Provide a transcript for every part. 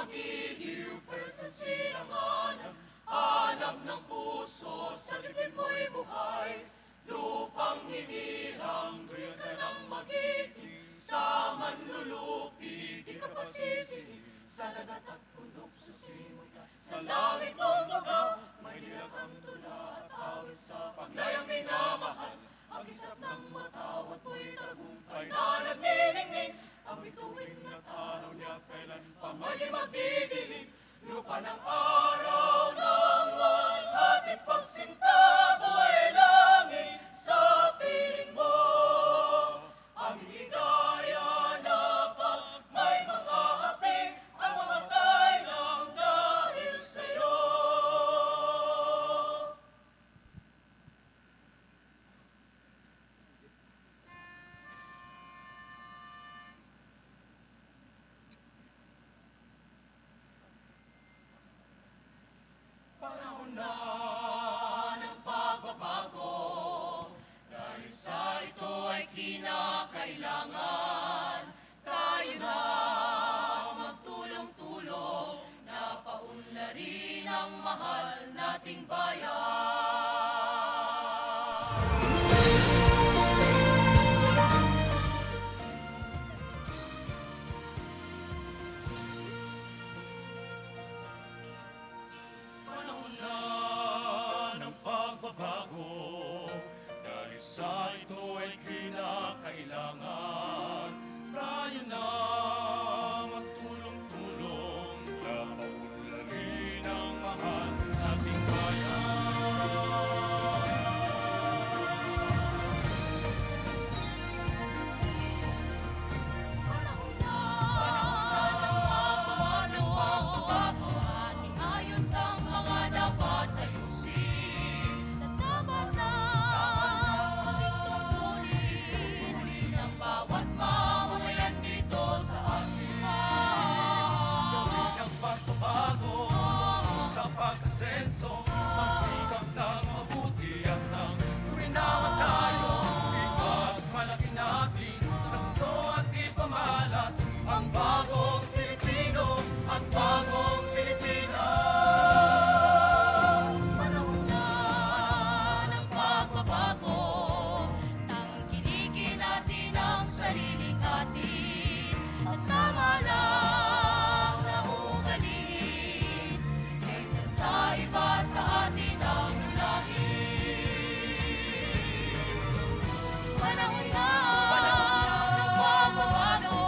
magiliw, pero sa silanganan, hanap ng puso, sa dibdib mo'y buhay. Lupang hinirang, duyan ka ng magiting, sa manlulupi, di ka pasisili, sa dagat at bundok, sa simoy at sa langit mong bagaw, may dilakang tula at awit sa paglayang minamahal. Ang isap ng matawat mo'y tagumpay na nagniningning, ang bituin at araw niya kailan pa may magdidilim. Lupa ng araw ng walhati pagsinta mo'y langit sa piling mo. Ang ligaya na pag may mga api ang mamatay ng dahil sa'yo. Panahon na ng pagbabago, dahil sa ito ay kinakailangan. Tayo na magtulong-tulong, na paunlarin ang mahal nating bayan. Panahon na ng pagbabago, dahil sa ito ay kinakailangan. Tayo na magtulong-tulong, na paunlarin ang mahal nating bayan. Panahon na ng pagbabago, at iayos ang mga dapat ayusin. Tama na maging tungkulin ng bawat mamamayan dito sa ating bayan. Gawin ang pagbabago sa pag-asenso, magsikap ng mabuti at ng tuwinawan tayo. Ipagmalaki natin sa mundo at ipamalas ang bagong Pilipino at bagong Pilipinas. Panahon na ng pagbabago, tangkilikin natin ang sariling atin, at tama lang na ugaliin, kaysa sa iba sa atin ang ulahin. Panahon na ng pagbabago,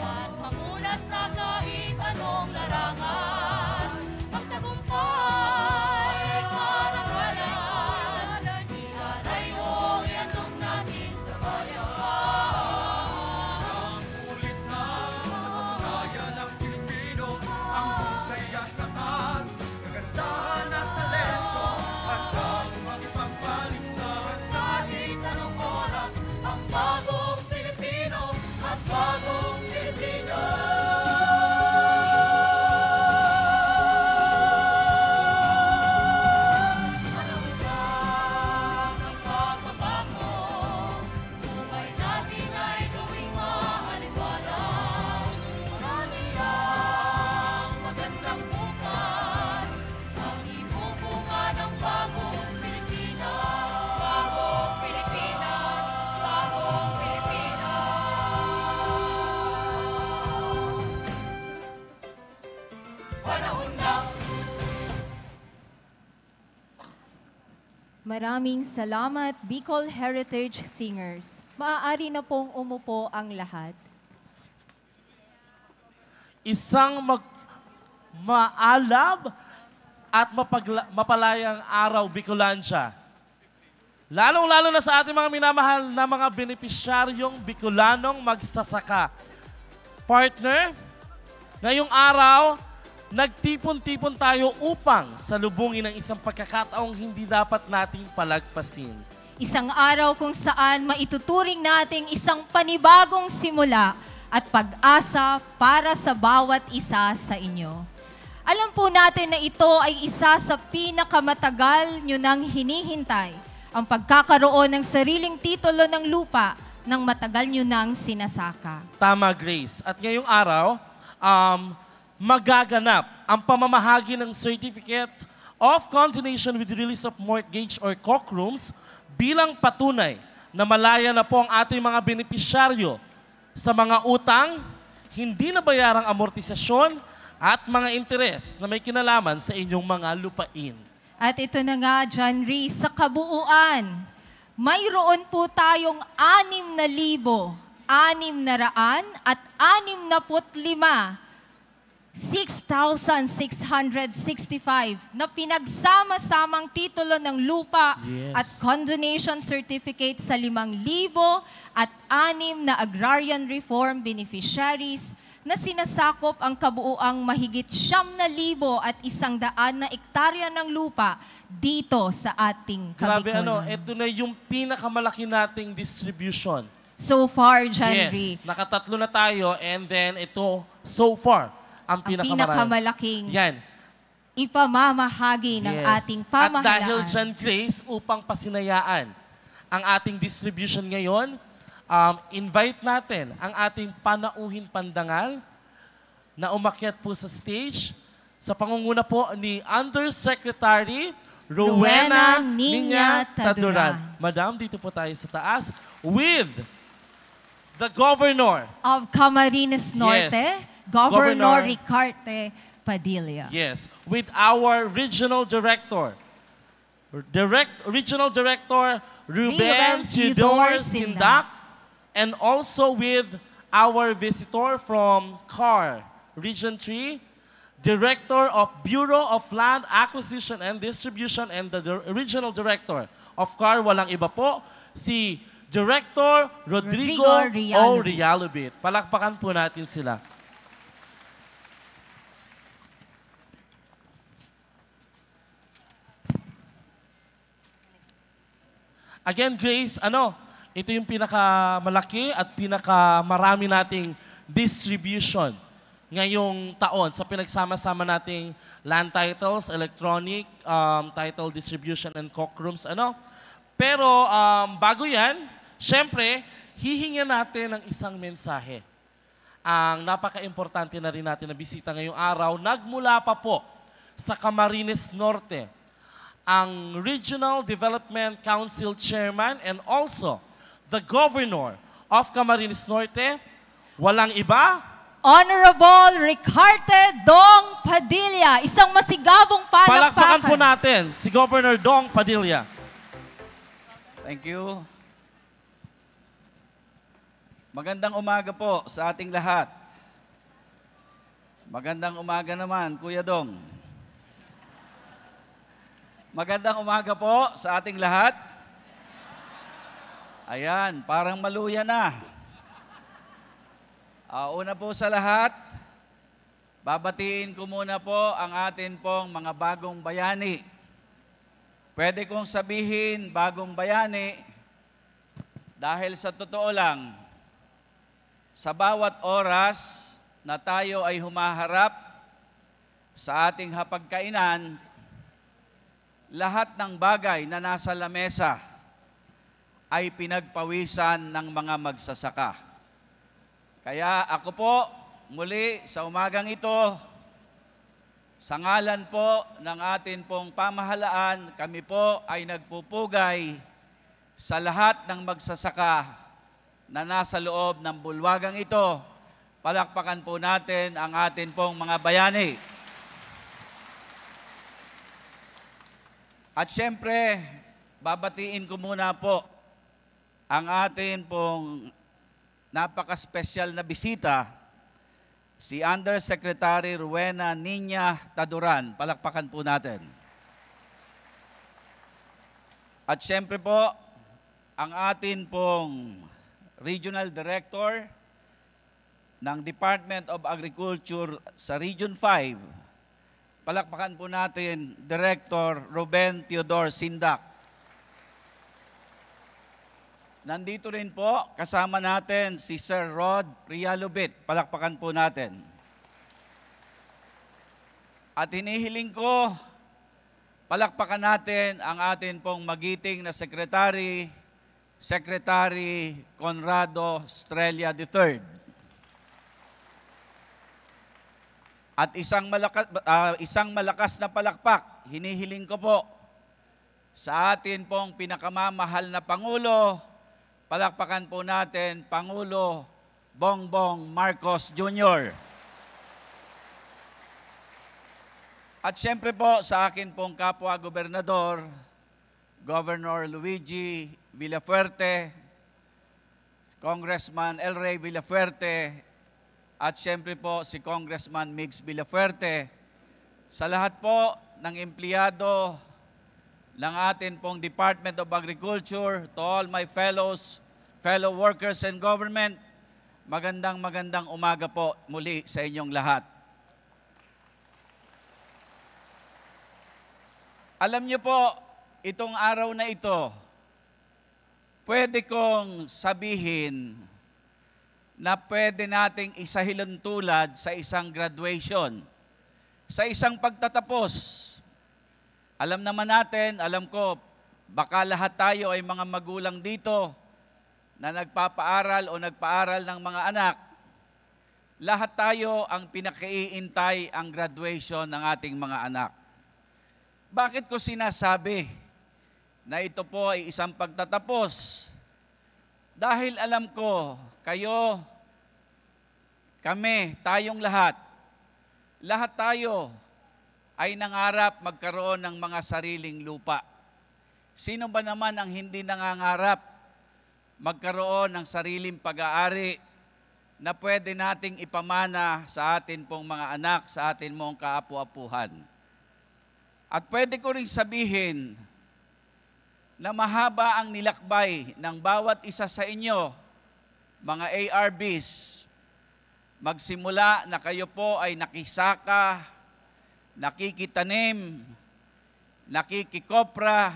at mamuna sa kahit anong larangan. Magtagumpay, karangalan, ialay mo, iandog natin sa bayan. Ang ulit na napatunayan ng Pilipino, ang husay at taas, kagandahan at talento, at ang makipagbalik sa Kahit anong oras, ang bagong Pilipino at bagong Pilipinas. Panahon na ng pagbabago, buhay natin ay gawing maaliwalas. Marami ang magandang bukas, ang ibubunga ng bagong Pilipinas. Bagong Pilipinas, bagong Pilipinas. Panahon na. Maraming salamat, Bicol Heritage Singers. Maaari na pong umupo ang lahat. Isang maalab at mapalayang araw, Bicolancia. Lalong-lalo na sa ating mga minamahal na mga benepisyaryong Bicolanong magsasaka. Partner, ngayong araw, nagtipon-tipon tayo upang salubungin ang isang pagkakataong hindi dapat nating palagpasin. Isang araw kung saan maituturing nating isang panibagong simula at pag-asa para sa bawat isa sa inyo. Alam po natin na ito ay isa sa pinakamatagal nyo nang hinihintay, ang pagkakaroon ng sariling titulo ng lupa ng matagal nyo nang sinasaka. Tama, Grace. At ngayong araw, magaganap ang pamamahagi ng Certificate of Continuation with Release of Mortgage or COC rooms bilang patunay na malaya na po ang ating mga benepisyaryo sa mga utang, hindi nabayarang amortisasyon at mga interes na may kinalaman sa inyong mga lupain. At ito na nga, John Rhys, sa kabuuan, mayroon po tayong 6,665 na pinagsama-samang titulo ng lupa Yes. at condonation certificate sa 5,000 at 6 na agrarian reform beneficiaries na sinasakop ang kabuuang mahigit 9,000 at 100 na ektarya ng lupa dito sa ating Grabe Kabikulan. ito na yung pinakamalaki nating distribution. So far, John Rhys, Yes, nakatatlo na tayo and then ito, so far, ang ang pinakamalaking. pinakamalaking Yan. ipamamahagi ng Yes. ating At dahil pamahalaan. dyan, Grace, upang pasinayaan ang ating distribution ngayon, invite natin ang ating panauhin pandangal na umakyat po sa stage sa pangunguna po ni Undersecretary Rowena Niña Taduran. Madam, dito po tayo sa taas with the Governor. Of Camarines Norte, Yes. Governor Governor Ricarte Padilla. Yes, with our Regional Director, Regional Director Ruben Tudor Sindak, and also with our visitor from CAR, Region 3, Director of Bureau of Land Acquisition and Distribution, and the Regional Director of CAR, walang iba po, si Director Rodrigo Rodrigo O. Rialobit. Rialobit. Palakpakan po natin sila. Again, Grace, ito yung pinakamalaki at pinakamarami nating distribution ngayong taon sa pinagsama-sama nating land titles, electronic title distribution and COC rooms. Pero bago yan, syempre, hihingan natin ng isang mensahe. Ang napaka-importante na rin natin na bisita ngayong araw, nagmula pa po sa Camarines Norte, ang Regional Development Council Chairman and also the Governor of Camarines Norte, walang iba, Honorable Ricarte Dong Padilla. Isang masigabong palakpakan po palakpakan. natin si Governor Dong Padilla. Thank you. Magandang umaga po sa ating lahat. Magandang umaga naman, Kuya Dong. Magandang umaga po sa ating lahat. Ayan, parang maluya na. Una po sa lahat, babatiin ko muna po ang atin pong mga bagong bayani. Pwede kong sabihin bagong bayani dahil sa totoo lang, sa bawat oras na tayo ay humaharap sa ating hapagkainan, lahat ng bagay na nasa lamesa ay pinagpawisan ng mga magsasaka. Kaya ako po, muli sa umagang ito, sa ngalan po ng atin pong pamahalaan, kami po ay nagpupugay sa lahat ng magsasaka na nasa loob ng bulwagang ito. Palakpakan po natin ang atin pong mga bayani. At syempre, babatiin ko muna po ang atin pong napaka-special na bisita, si Undersecretary Rowena Niña Taduran. Palakpakan po natin. At syempre po, ang atin pong Regional Director ng Department of Agriculture sa Region 5, palakpakan po natin, Director Ruben Tudor Sindak. Nandito rin po, kasama natin si Sir Rod Rialobit. Palakpakan po natin. At hinihiling ko, palakpakan natin ang atin pong magiting na Secretary Conrado Estrella III. At isang malakas na palakpak, hinihiling ko po sa atin pong pinakamamahal na Pangulo. Palakpakan po natin, Pangulo Bongbong Marcos Jr. At siyempre po sa akin pong kapwa gobernador, Governor Luigi Villafuerte, Congressman El Rey Villafuerte, at siyempre po si Congressman Migs Villafuerte, sa lahat po ng empleyado ng atin pong Department of Agriculture, to all my fellow workers and government, magandang umaga po muli sa inyong lahat. Alam niyo po, itong araw na ito, pwede kong sabihin na pwede nating isahilantulad sa isang graduation, sa isang pagtatapos. Alam naman natin, alam ko, baka lahat tayo ay mga magulang dito na nagpapaaral o nagpaaral ng mga anak. Lahat tayo ang pinakaiintay ang graduation ng ating mga anak. Bakit ko sinasabi na ito po ay isang pagtatapos? Dahil alam ko, kayo, kami, tayong lahat tayo ay nangarap magkaroon ng mga sariling lupa. Sino ba naman ang hindi nangangarap magkaroon ng sariling pag-aari na pwede nating ipamana sa atin pong mga anak, sa atin mong kaapu-apuhan? At pwede ko rin sabihin na mahaba ang nilakbay ng bawat isa sa inyo, mga ARBs, magsimula na kayo po ay nakisaka, nakikitanim, nakikikopra,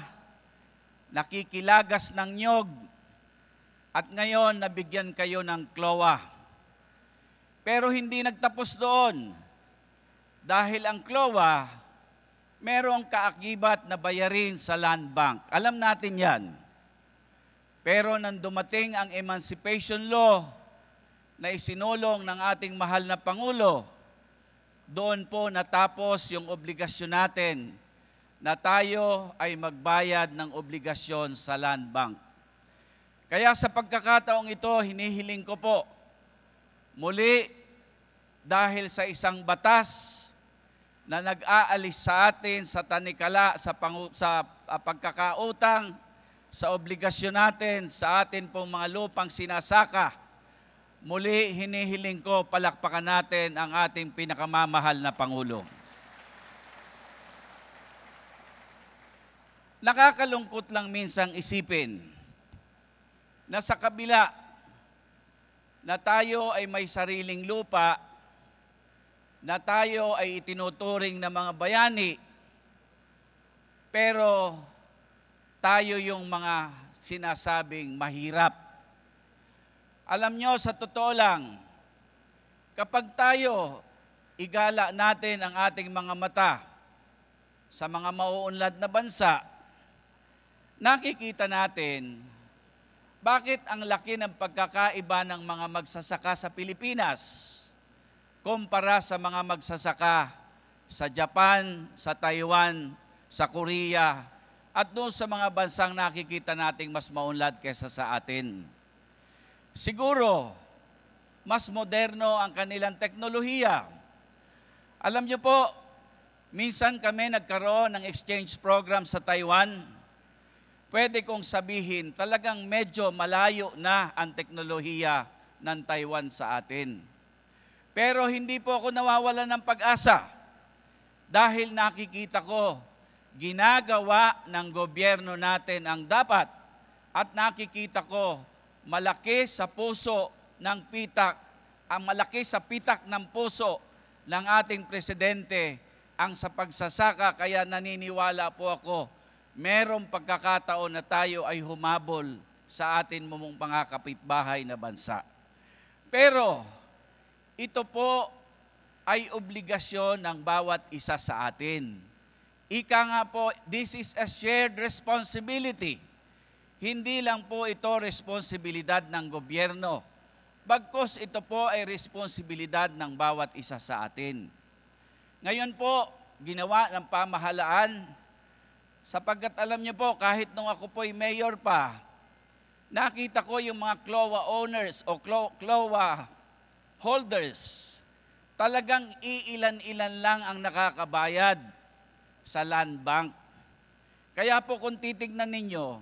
nakikilagas ng nyog, at ngayon nabigyan kayo ng CLOA. Pero hindi nagtapos doon, dahil ang CLOA, merong kaakibat na bayarin sa land bank. Alam natin yan. Pero nang dumating ang Emancipation Law na isinulong ng ating mahal na Pangulo, doon po natapos yung obligasyon natin na tayo ay magbayad ng obligasyon sa land bank. Kaya sa pagkakataong ito, hinihiling ko po, muli, dahil sa isang batas na nag-aalis sa atin sa tanikala, sa pagkakautang, sa obligasyon natin, sa atin pong mga lupang sinasaka, muli hinihiling ko palakpakan natin ang ating pinakamamahal na Pangulo. Nakakalungkot lang minsang isipin na sa kabila na tayo ay may sariling lupa, na tayo ay itinuturing na mga bayani, pero tayo yung mga sinasabing mahirap. Alam nyo, sa totoo lang, kapag tayo igala natin ang ating mga mata sa mga mauunlad na bansa, nakikita natin bakit ang laki ng pagkakaiba ng mga magsasaka sa Pilipinas kumpara sa mga magsasaka sa Japan, sa Taiwan, sa Korea, at doon sa mga bansang nakikita nating mas maunlad kaysa sa atin. Siguro, mas moderno ang kanilang teknolohiya. Alam niyo po, minsan kami nagkaroon ng exchange program sa Taiwan. Pwede kong sabihin, talagang medyo malayo na ang teknolohiya ng Taiwan sa atin. Pero hindi po ako nawawalan ng pag-asa dahil nakikita ko, ginagawa ng gobyerno natin ang dapat, at nakikita ko, malaki sa puso ng pitak, ang malaki sa pitak ng puso ng ating presidente ang sa pagsasaka, kaya naniniwala po ako, merong pagkakataon na tayo ay humabol sa atin mong mga kapitbahay na bansa. Pero ito po ay obligasyon ng bawat isa sa atin. Ika nga po, this is a shared responsibility. Hindi lang po ito responsibilidad ng gobyerno, bagkus ito po ay responsibilidad ng bawat isa sa atin. Ngayon po, ginawa ng pamahalaan, sapagkat alam niyo po, kahit nung ako po'y mayor pa, nakita ko yung mga CLOA owners o CLOA holders, talagang iilan-ilan lang ang nakakabayad sa land bank. Kaya po kung titignan ninyo,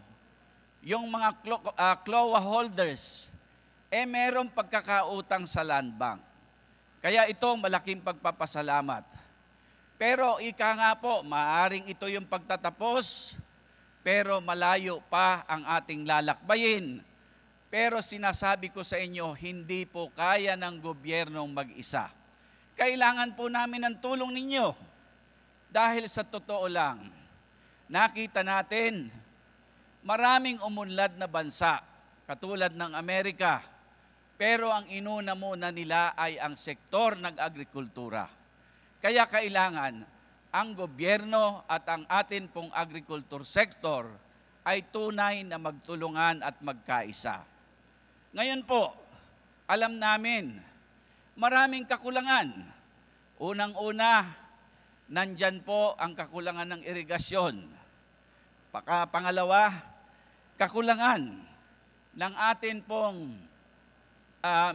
yung mga CLOA holders, merong pagkakautang sa land bank. Kaya ito malaking pagpapasalamat. Pero ika nga po, maaaring ito yung pagtatapos, pero malayo pa ang ating lalakbayin. Pero sinasabi ko sa inyo, hindi po kaya ng gobyernong mag-isa. Kailangan po namin ng tulong ninyo. Dahil sa totoo lang, nakita natin, maraming umunlad na bansa, katulad ng Amerika, pero ang inuna muna nila ay ang sektor ng agrikultura. Kaya kailangan ang gobyerno at ang atin pong agriculture sector ay tunay na magtulungan at magkaisa. Ngayon po, alam namin, maraming kakulangan. Unang-una, nandyan po ang kakulangan ng irigasyon. Pangalawa, kakulangan ng atin pong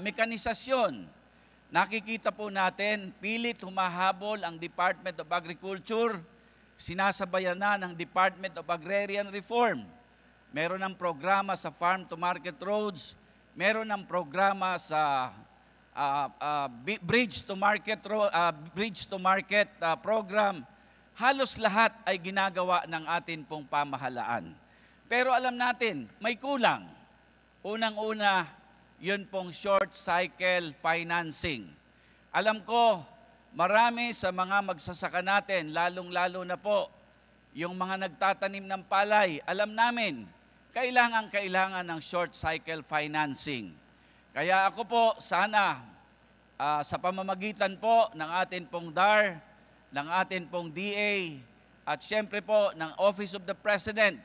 mekanisasyon. Nakikita po natin, pilit humahabol ang Department of Agriculture, sinasabayan na ng Department of Agrarian Reform. Meron ng programa sa Farm to Market Roads, meron ng programa sa Bridge to Market program. Halos lahat ay ginagawa ng atin pong pamahalaan. Pero alam natin, may kulang. Unang-una, yun pong short cycle financing. Alam ko, marami sa mga magsasaka natin, lalong-lalo na po, yung mga nagtatanim ng palay, alam namin, kailangan ng short cycle financing. Kaya ako po, sana, sa pamamagitan po ng atin pong DAR, ng atin pong DA, at syempre po ng Office of the President,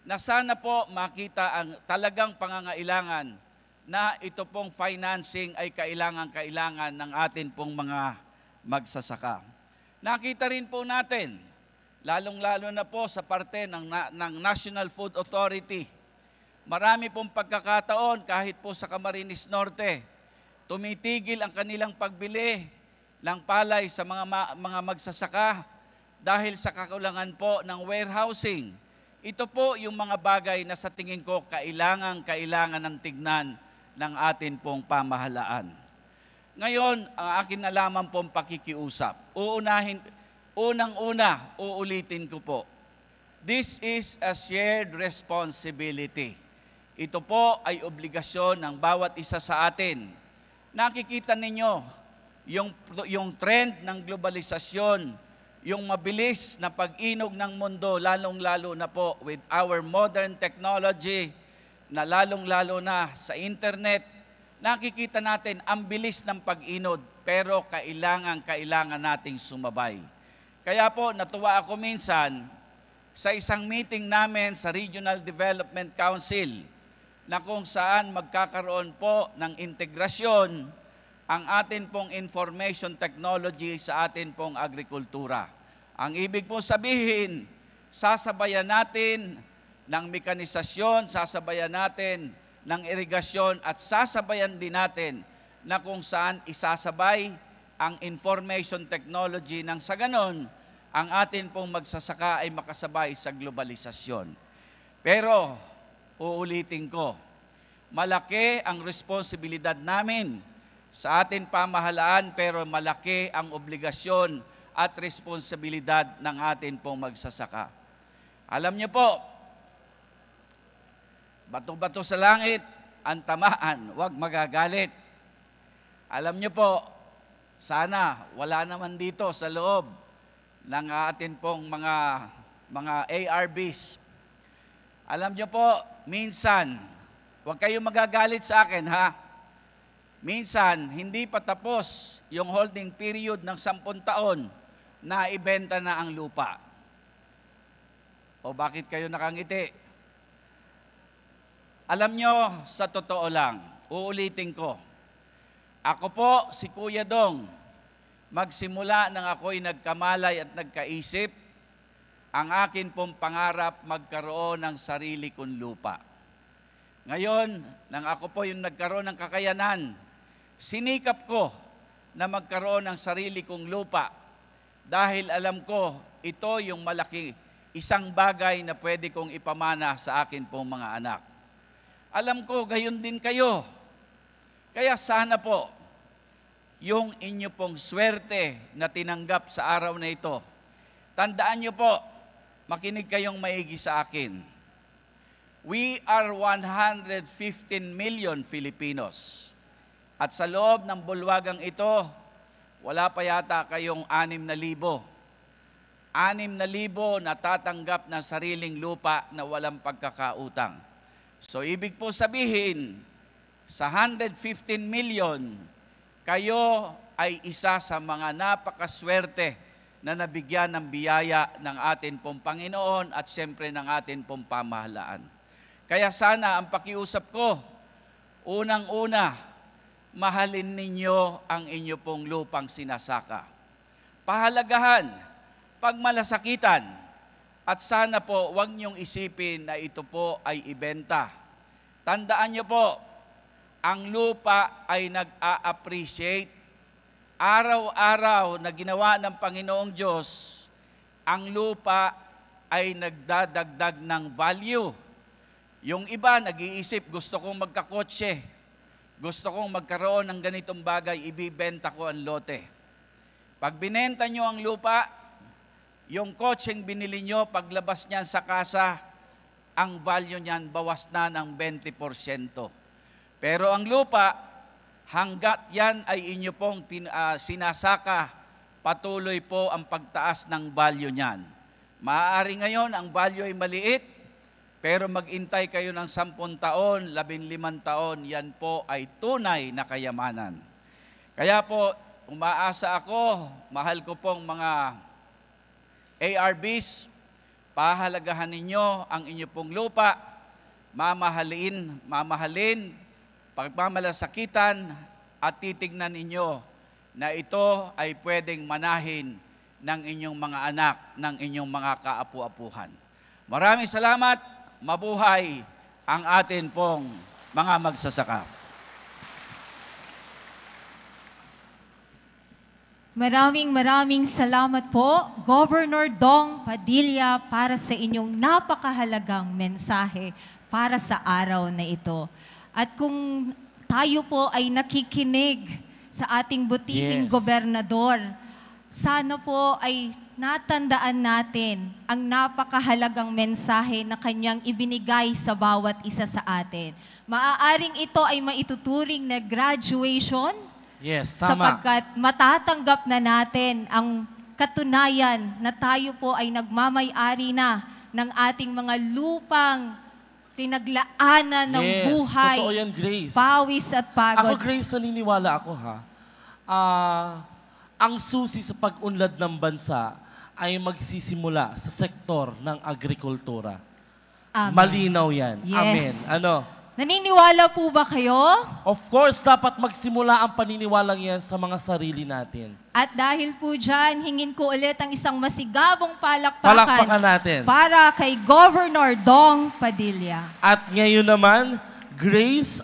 na sana po makita ang talagang pangangailangan na ito pong financing ay kailangan ng atin pong mga magsasaka. Nakita rin po natin, lalong-lalo na po sa parte ng National Food Authority, marami pong pagkakataon kahit po sa Camarines Norte, tumitigil ang kanilang pagbili ng palay sa mga magsasaka dahil sa kakulangan po ng warehousing. Ito po yung mga bagay na sa tingin ko kailangan ng tignan ng atin pong pamahalaan. Ngayon, ang akin na lamang pong pakikiusap. Unang-una, uulitin ko po. This is a shared responsibility. Ito po ay obligasyon ng bawat isa sa atin. Nakikita ninyo yung trend ng globalisasyon, yung mabilis na pag-inog ng mundo, lalong-lalo na po with our modern technology, na lalong-lalo na sa internet, nakikita natin ang bilis ng pag-inod, pero kailangan nating sumabay. Kaya po, natuwa ako minsan sa isang meeting namin sa Regional Development Council, na kung saan magkakaroon po ng integrasyon ang atin pong information technology sa atin pong agrikultura. Ang ibig po sabihin, sasabayan natin ng mekanisasyon, sasabayan natin ng irigasyon, at sasabayan din natin na kung saan isasabay ang information technology nang sa ganon, ang atin pong magsasaka ay makasabay sa globalisasyon. Pero, uulitin ko, malaki ang responsibilidad namin sa atin pamahalaan, pero malaki ang obligasyon at responsibilidad ng atin pong magsasaka. Alam niyo po, bato-bato sa langit, ang tamaan, huwag magagalit. Alam niyo po, sana wala naman dito sa loob ng atin pong mga ARBs. Alam niyo po, minsan, huwag kayong magagalit sa akin, ha? Minsan, hindi pa tapos yung holding period ng 10 taon na ibenta na ang lupa. O bakit kayo nakangiti? Alam nyo, sa totoo lang, uulitin ko, ako po, si Kuya Dong, magsimula nang ako'y nagkamalay at nagkaisip, ang akin pong pangarap magkaroon ng sarili kong lupa. Ngayon, nang ako po yung nagkaroon ng kakayanan, sinikap ko na magkaroon ng sarili kong lupa dahil alam ko ito yung malaki, isang bagay na pwede kong ipamana sa akin pong mga anak. Alam ko, gayon din kayo. Kaya sana po, yung inyo pong swerte na tinanggap sa araw na ito, tandaan nyo po, makinig kayong maigi sa akin. We are 115 million Filipinos. At sa loob ng bulwagang ito, wala pa yata kayong 6,000. 6,000 na tatanggap ng sariling lupa na walang pagkakautang. So ibig po sabihin, sa 115 million, kayo ay isa sa mga napakaswerte na nabigyan ng biyaya ng atin pong Panginoon at siyempre ng atin pong pamahalaan. Kaya sana ang pakiusap ko, unang-una, mahalin ninyo ang inyo pong lupang sinasaka. Pahalagahan, pagmalasakitan, at sana po huwag niyong isipin na ito po ay ibenta. Tandaan niyo po, ang lupa ay nag-a-appreciate. Araw-araw na ginawa ng Panginoong Diyos, ang lupa ay nagdadagdag ng value. Yung iba, nag-iisip, gusto kong magkakotse, gusto kong magkaroon ng ganitong bagay, ibibenta ko ang lote. Pag binenta nyo ang lupa, yung kotseng binili nyo, paglabas niyan sa kasa, ang value niyan bawas na ng 20%. Pero ang lupa, hanggat yan ay inyo pong sinasaka, patuloy po ang pagtaas ng value niyan. Maaari ngayon, ang value ay maliit, pero mag-intay kayo ng 10 taon, 15 taon, yan po ay tunay na kayamanan. Kaya po, umaasa ako, mahal ko pong mga ARBs, pahalagahan ninyo ang inyo pong lupa, mamahalin, pagmamalasakitan, at titignan ninyo na ito ay pwedeng manahin ng inyong mga anak, ng inyong mga kaapu-apuhan. Maraming salamat. Mabuhay ang atin pong mga magsasaka. Maraming salamat po, Governor Dong Padilla, para sa inyong napakahalagang mensahe para sa araw na ito. At kung tayo po ay nakikinig sa ating butihing gobernador, sana po ay natandaan natin ang napakahalagang mensahe na kanyang ibinigay sa bawat isa sa atin. Maaaring ito ay maituturing na graduation, Yes, tama. sapagkat matatanggap na natin ang katunayan na tayo po ay nagmamay-ari na ng ating mga lupang pinaglaanan ng buhay, Totoo yan, Grace. pawis at pagod. Ako, Grace, naniniwala ako, ha. Ang susi sa pag-unlad ng bansa ay magsisimula sa sektor ng agrikultura. Amen. Malinaw yan. Yes. Amen. Ano? Naniniwala po ba kayo? Of course, dapat magsimula ang paniniwalang yan sa mga sarili natin. At dahil po dyan, hingin ko ulit ang isang masigabong Palakpakan natin. para kay Governor Dong Padilla. At ngayon naman, Grace,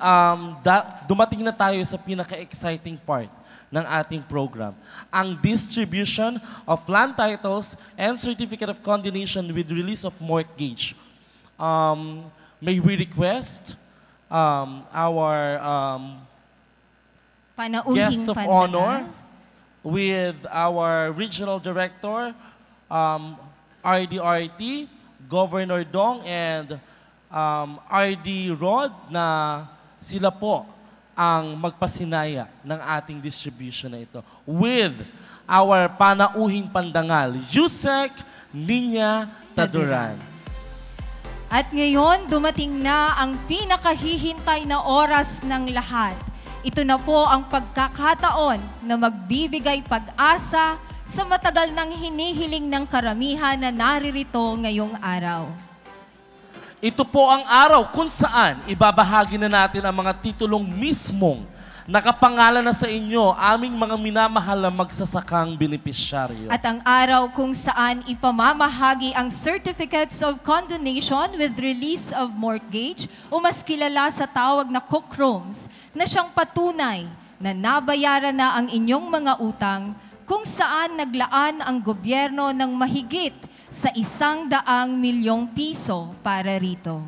dumating na tayo sa pinaka-exciting part ng ating program. Ang distribution of land titles and certificate of condemnation with release of mortgage. May we request our Panauhing guest of pandangal. honor with our regional director, RDRT, Governor Dong, and RD Rod, na sila po ang magpasinaya ng ating distribution na ito with our panauhing pandangal, Yusek Linya Taduran. At ngayon, dumating na ang pinakahihintay na oras ng lahat. Ito na po ang pagkakataon na magbibigay pag-asa sa matagal nang hinihiling ng karamihan na naririto ngayong araw. Ito po ang araw kung saan ibabahagi na natin ang mga titulong mismong nakapangalan na sa inyo aming mga minamahal na magsasakang benepisyaryo. At ang araw kung saan ipamamahagi ang Certificates of Condonation with Release of Mortgage o mas kilala sa tawag na COCROMS na siyang patunay na nabayaran na ang inyong mga utang kung saan naglaan ang gobyerno ng mahigit sa 100 milyong piso para rito.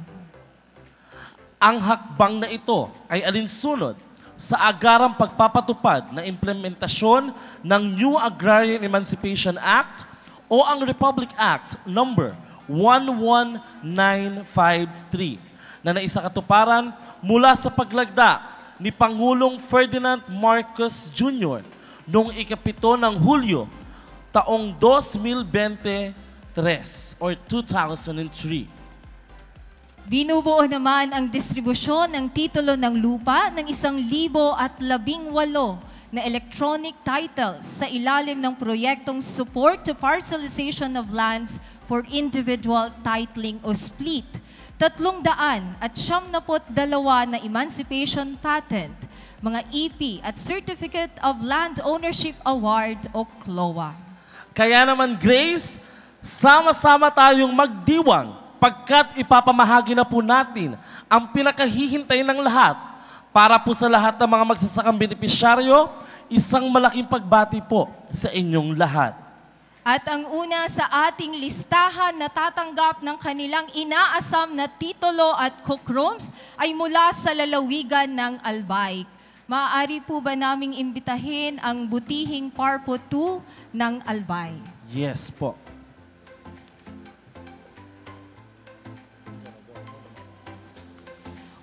Ang hakbang na ito ay alinsunod sa agarang pagpapatupad na implementasyon ng New Agrarian Emancipation Act o ang Republic Act number 11953 na naisakatuparan mula sa paglagda ni Pangulong Ferdinand Marcos Jr. noong ika-7 ng Hulyo taong 2023 or 2003. Binubuo naman ang distribusyon ng titulo ng lupa ng 1,018 na electronic titles sa ilalim ng proyektong Support to Parcelization of Lands for Individual Titling o SPLIT, 372 na Emancipation Patent, mga EP at Certificate of Land Ownership Award o CLOA. Kaya naman, Grace, sama-sama tayong magdiwang pagkat ipapamahagi na po natin ang pinakahihintay ng lahat para po sa lahat ng mga magsasakang benepisyaryo, isang malaking pagbati po sa inyong lahat. At ang una sa ating listahan na tatanggap ng kanilang inaasam na titulo at COCROMS ay mula sa lalawigan ng Albay. Maaari po ba naming imbitahin ang butihing Parpo 2 ng Albay? Yes po.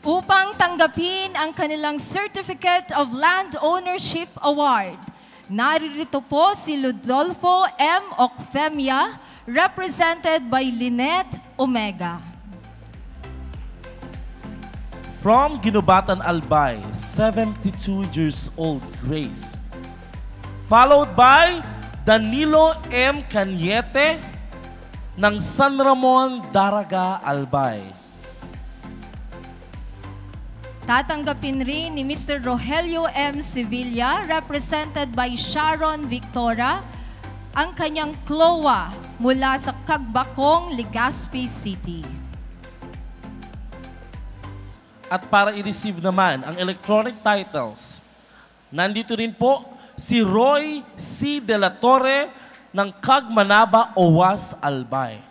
Upang tanggapin ang kanilang Certificate of Land Ownership Award, naririto po si Ludolfo M. Ocfemia, represented by Lynette Omega. From Ginubatan, Albay, 72 years old, Grace. Followed by Danilo M. Cañete ng San Ramon, Daraga, Albay. Tatanggapin rin ni Mr. Rogelio M. Sevilla, represented by Sharon Victora, ang kanyang CLOA mula sa Cagbacong, Legazpi City. At para i-receive naman ang electronic titles, nandito rin po si Roy C. De La Torre ng Cagmanaba, Owas, Albay.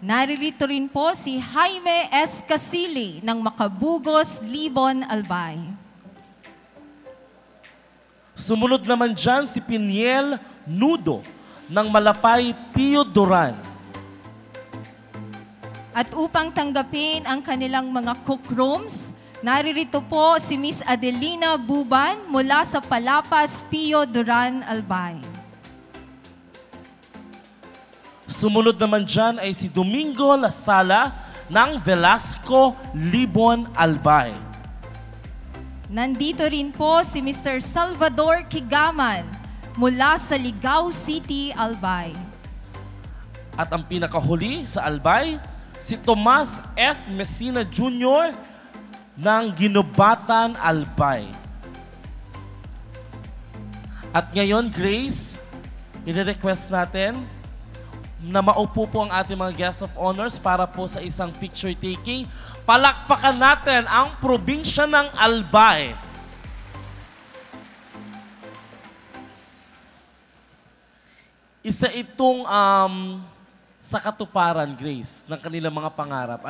Naririto rin po si Jaime S. Casili ng Macabugos, Libon, Albay. Sumunod naman dyan si Piniel Nudo ng Malapay, Pio Duran. At upang tanggapin ang kanilang mga COCROMS, naririto po si Miss Adelina Buban mula sa Palapas, Pio Duran, Albay. Sumunod naman dyan ay si Domingo Lasala ng Velasco, Libon, Albay. Nandito rin po si Mr. Salvador Kigaman mula sa Ligao City, Albay. At ang pinakahuli sa Albay, si Tomas F. Messina Jr. ng Ginubatan, Albay. At ngayon, Grace, i-request natin na maupo po ang ating mga guest of honors para po sa isang picture taking. Palakpakan natin ang probinsya ng Albay. Isa itong sa katuparan, Grace, ng kanilang mga pangarap.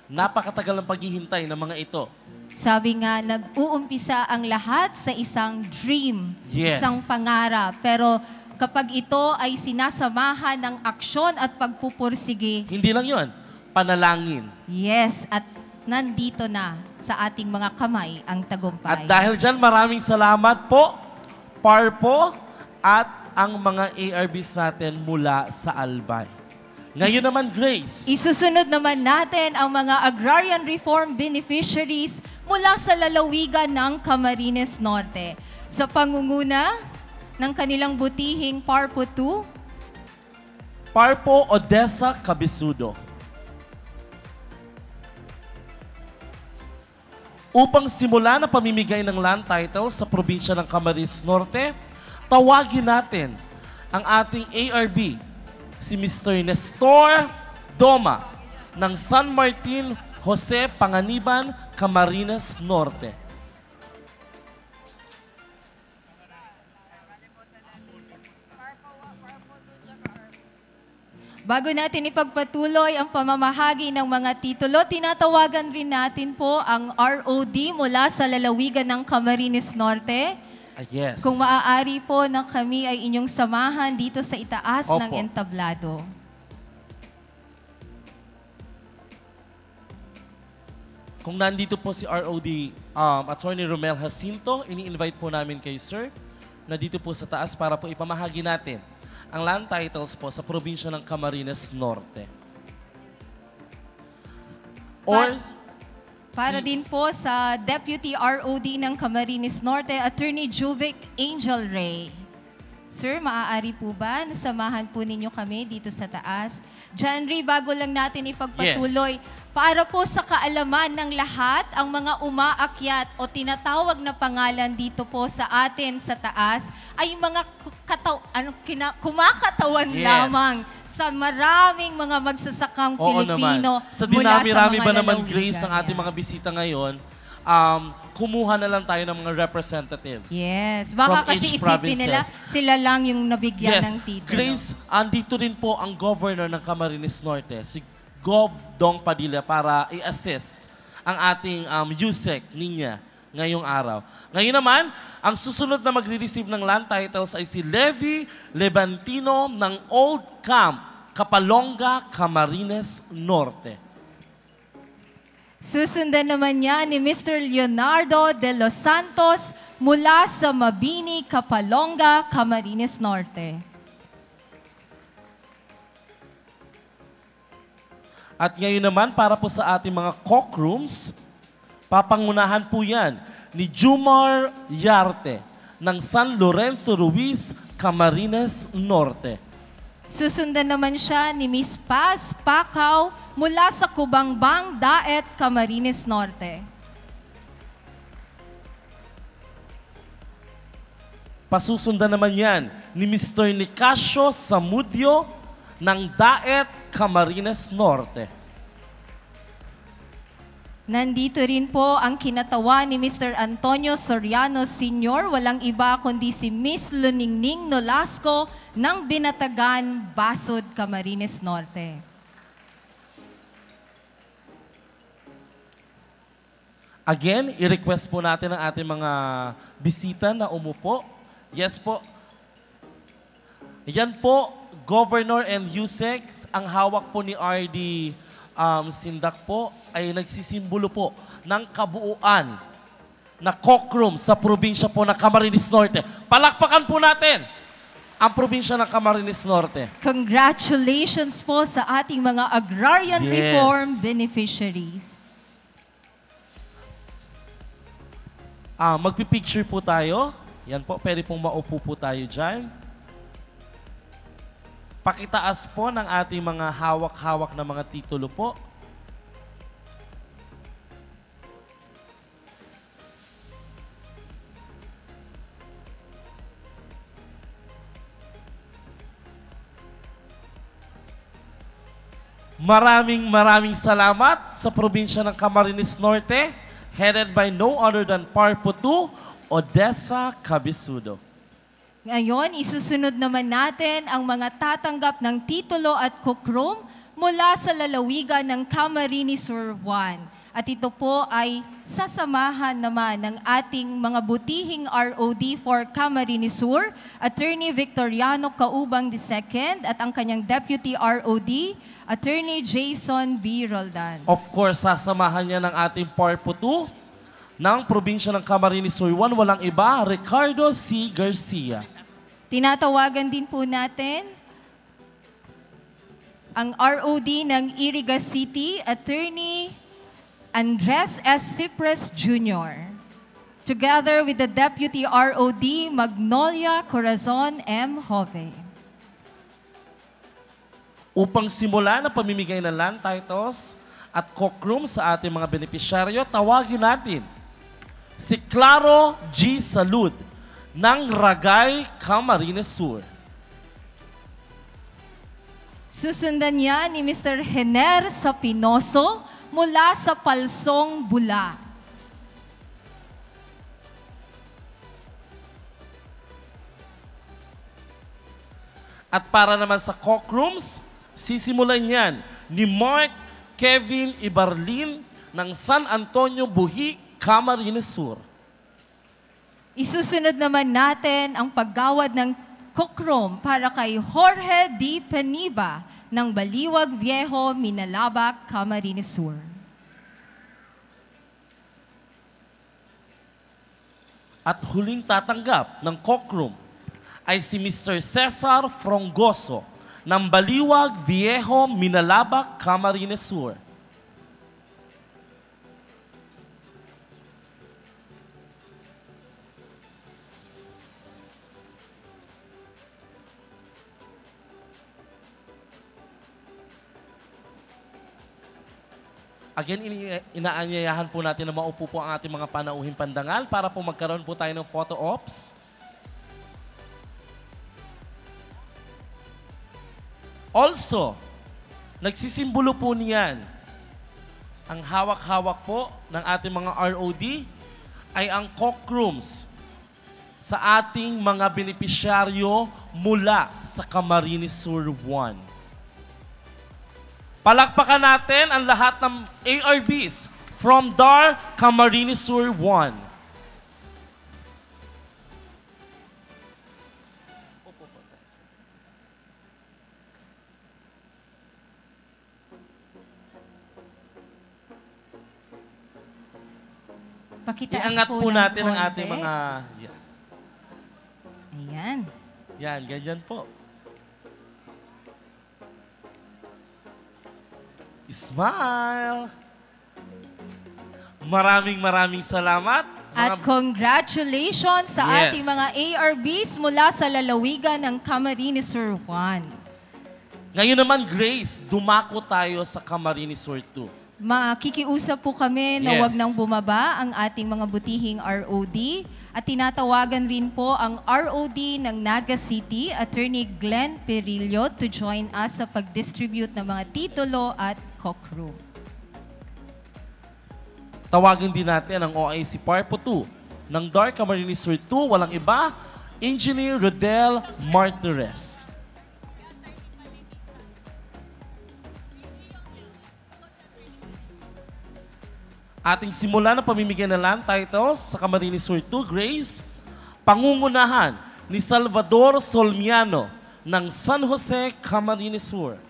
Napakatagal ng paghihintay ng mga ito. Sabi nga, nag-uumpisa ang lahat sa isang dream, Yes. isang pangarap. Pero kapag ito ay sinasamahan ng aksyon at pagpupursige, Hindi lang yon, panalangin. yes, at nandito na sa ating mga kamay ang At tagumpay. dahil dyan, maraming salamat po, Parpo, at ang mga ARBs natin mula sa Albay. Ngayon naman, Grace. Isusunod naman natin ang mga agrarian reform beneficiaries mula sa lalawigan ng Camarines Norte. Sa pangunguna ng kanilang butihing Parpo 2, Parpo Odessa Cabisudo. Upang simula na pamimigay ng land title sa probinsya ng Camarines Norte, tawagin natin ang ating ARB, si Mr. Nestor Doma ng San Martin Jose Panganiban, Camarines Norte. Bago natin ipagpatuloy ang pamamahagi ng mga titulo, tinatawagan rin natin po ang ROD mula sa lalawigan ng Camarines Norte. Yes. Kung maaari po na kami ay inyong samahan dito sa itaas Opo. ng entablado. Kung nandito po si ROD, Attorney Romel Jacinto, ini-invite po namin kay Sir na dito po sa taas para po ipamahagi natin ang land titles po sa probinsya ng Camarines Norte. Or, Para din po sa Deputy ROD ng Camarines Norte, Attorney Juvic Angel Ray. Sir, maaari po ba nasamahan po ninyo kami dito sa taas? John Ray, bago lang natin ipagpatuloy, para po sa kaalaman ng lahat, ang mga umaakyat o tinatawag na pangalan dito po sa atin sa taas ay mga kumakatawan Yes. lamang sa maraming mga magsasakang oo Pilipino naman. Sa mula dinami-rami mga ba naman, lalawigan. Grace, ang ating mga bisita ngayon, kumuha na lang tayo ng mga representatives. Yes. Baka From kasi each isipin nila, provinces. sila lang yung nabigyan Yes, ng titulo. Grace, andito rin po ang governor ng Camarines Norte, si Gov. Dong Padilla, para i-assist ang ating USEC niya ngayong araw. Ngayon naman, ang susunod na magre-receive ng land titles ay si Levi Levantino ng Old Camp, Kapalonga, Camarines Norte. Susundan naman niya ni Mr. Leonardo de los Santos mula sa Mabini, Kapalonga, Camarines Norte. At ngayon naman, para po sa ating mga courtrooms, papangunahan po yan ni Jumar Yarte ng San Lorenzo Ruiz, Camarines Norte. Susundan naman siya ni Miss Paz Pacau mula sa Kubangbang, Daet, Camarines Norte. Pasusundan naman yan ni Mr. Nicasio Samudio ng Daet, Camarines Norte. Nandito rin po ang kinatawa ni Mr. Antonio Soriano Sr., walang iba kundi si Miss Luningning Nolasco ng Binatagan, Basod, Camarines Norte. Again, i-request po natin ang ating mga bisita na umupo. Yes po. Yan po, Governor and USEC, ang hawak po ni RD Sindak po ay nagsisimbolo po ng kabuuan na courtroom sa probinsya po ng Camarines Norte. Palakpakan po natin ang probinsya ng Camarines Norte. Congratulations po sa ating mga agrarian Yes. reform beneficiaries. Magpipicture po tayo. Yan po, pwede pong maupo po tayo dyan. Pakitaas po ng ating mga hawak-hawak na mga titulo po. Maraming salamat sa probinsya ng Camarines Norte, headed by no other than Parpo 2, Odessa Cabisudo. Ngayon, isusunod naman natin ang mga tatanggap ng titulo at kukrum mula sa lalawigan ng Camarines Sur 1. At ito po ay sasamahan naman ng ating mga butihing ROD for Camarines Sur, Attorney Victoriano Caubang II at ang kanyang Deputy ROD, Attorney Jason B. Roldan. Of course, sasamahan niya ng ating Parpo 2 ng probinsya ng Camarines Sur 1, walang iba, Ricardo C. Garcia. Tinatawagan din po natin ang ROD ng Iriga City, Attorney Andres S. Cypress Jr., together with the Deputy ROD Magnolia Corazon M. Jove. Upang simula na pamimigay ng land titles at courtroom sa ating mga benepisyaryo, tawagin natin si Claro G. Salud ng Ragay, Camarines Sur. Susundan niya ni Mr. Hener Sapinoso mula sa Palsong, Bula. At para naman sa Cockrooms, sisimulan yan ni Mark Kevin Ibarlin ng San Antonio, Buhi, Camarines Sur. Isusunod naman natin ang paggawad ng Cockroom para kay Jorge D. Peniba ng Baliwag Viejo, Minalabac, Camarines Sur. At huling tatanggap ng Cockroom ay si Mr. Cesar Frongoso ng Baliwag Viejo, Minalabac, Camarines Sur. Again, inaanyayahan po natin na maupo po ang ating mga panauhing pandangal para po magkaroon po tayo ng photo ops. Also, nagsisimbolo po niyan. Ang hawak-hawak po ng ating mga ROD ay ang Cockrooms sa ating mga benepisyaryo mula sa Camarines Sur 1. Palakpakan natin ang lahat ng ARBs from DAR Camarines Sur 1. Pakitaas Iangat po ng natin ang konti. ating mga... Yan, Ayan. yan ganyan po. Smile! Maraming salamat. At congratulations sa Yes. ating mga ARBs mula sa lalawigan ng Camarines Sur 1. Ngayon naman, Grace, dumako tayo sa Camarines Sur 2. Makikiusap po kami na Yes. wag nang bumaba ang ating mga butihing ROD at tinatawagan rin po ang ROD ng Naga City, Attorney Glenn Perillo, to join us sa pag-distribute ng mga titulo at Cockroom. Tawagin din natin ang OIC Parpo 2 ng DAR Camarines Sur 2, walang iba, Engineer Rodel Martires. Ating simulan ang pamimigay ng land titles sa Camarines Sur 2, Grace, pangungunahan ni Salvador Solmiano ng San Jose, Camarines Sur.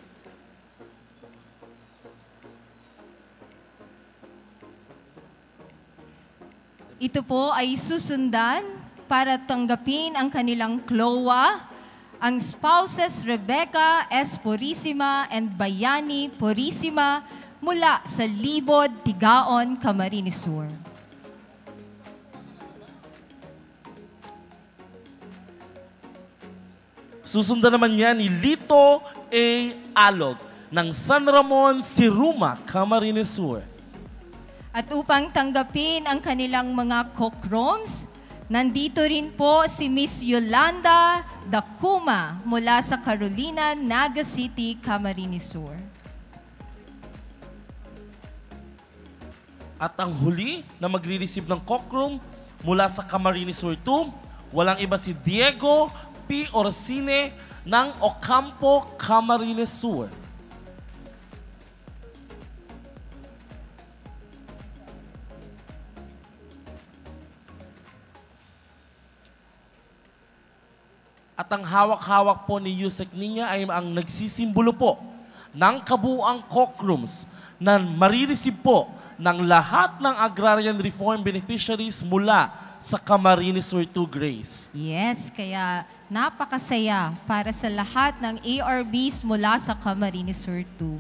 Ito po ay susundan para tanggapin ang kanilang CLOA, ang spouses Rebecca S. Purisima and Bayani Purisima mula sa Libod, Tigaon, Camarines Sur. Susundan naman yan ni Lito A. Alog ng San Ramon, Siruma, Camarines Sur. At upang tanggapin ang kanilang mga Cockrooms, nandito rin po si Miss Yolanda Dacuma mula sa Carolina, Naga City, Camarines Sur. At ang huli na magre-receive ng Cockroom mula sa Camarines Sur 2, walang iba si Diego P. Orsine ng Ocampo, Camarines Sur. At ang hawak-hawak po ni Yusek Ninya ay ang nagsisimbolo po ng kabuuang Cockrooms na marireceive po ng lahat ng agrarian reform beneficiaries mula sa Camarines Sur 2, Grace. Yes, kaya napakasaya para sa lahat ng ARBs mula sa Camarines Sur 2.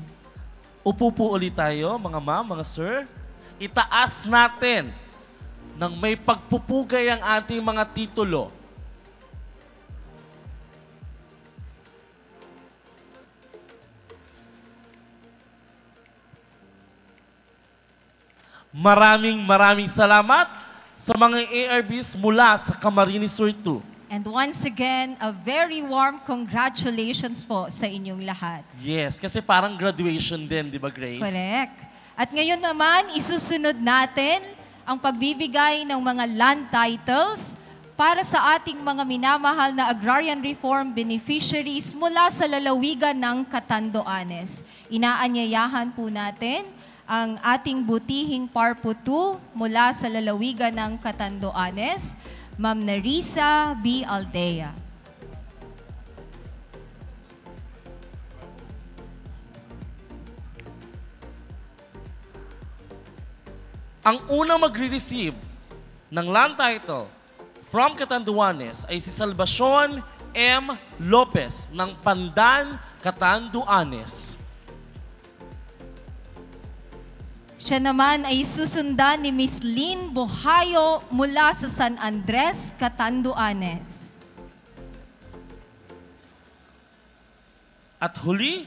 Upo po ulit tayo, mga ma'am, mga sir. Itaas natin ng may pagpupugay ang ating mga titulo. Maraming salamat. sa mga ARBs mula sa Camarines Sur 2. And once again, a very warm congratulations po sa inyong lahat. Yes, kasi parang graduation din, di ba, Grace? Correct. At ngayon naman, isusunod natin ang pagbibigay ng mga land titles para sa ating mga minamahal na agrarian reform beneficiaries mula sa lalawigan ng Catanduanes. Inaanyayahan po natin ang ating butihing Parpo 2 mula sa lalawigan ng Catanduanes, Ma'am Narisa B. Aldea. Ang unang magre-receive ng land title from Catanduanes ay si Salvacion M. Lopez ng Pandan, Catanduanes. Siya naman ay susundan ni Miss Lynn Bohayo mula sa San Andres, Catanduanes. At huli,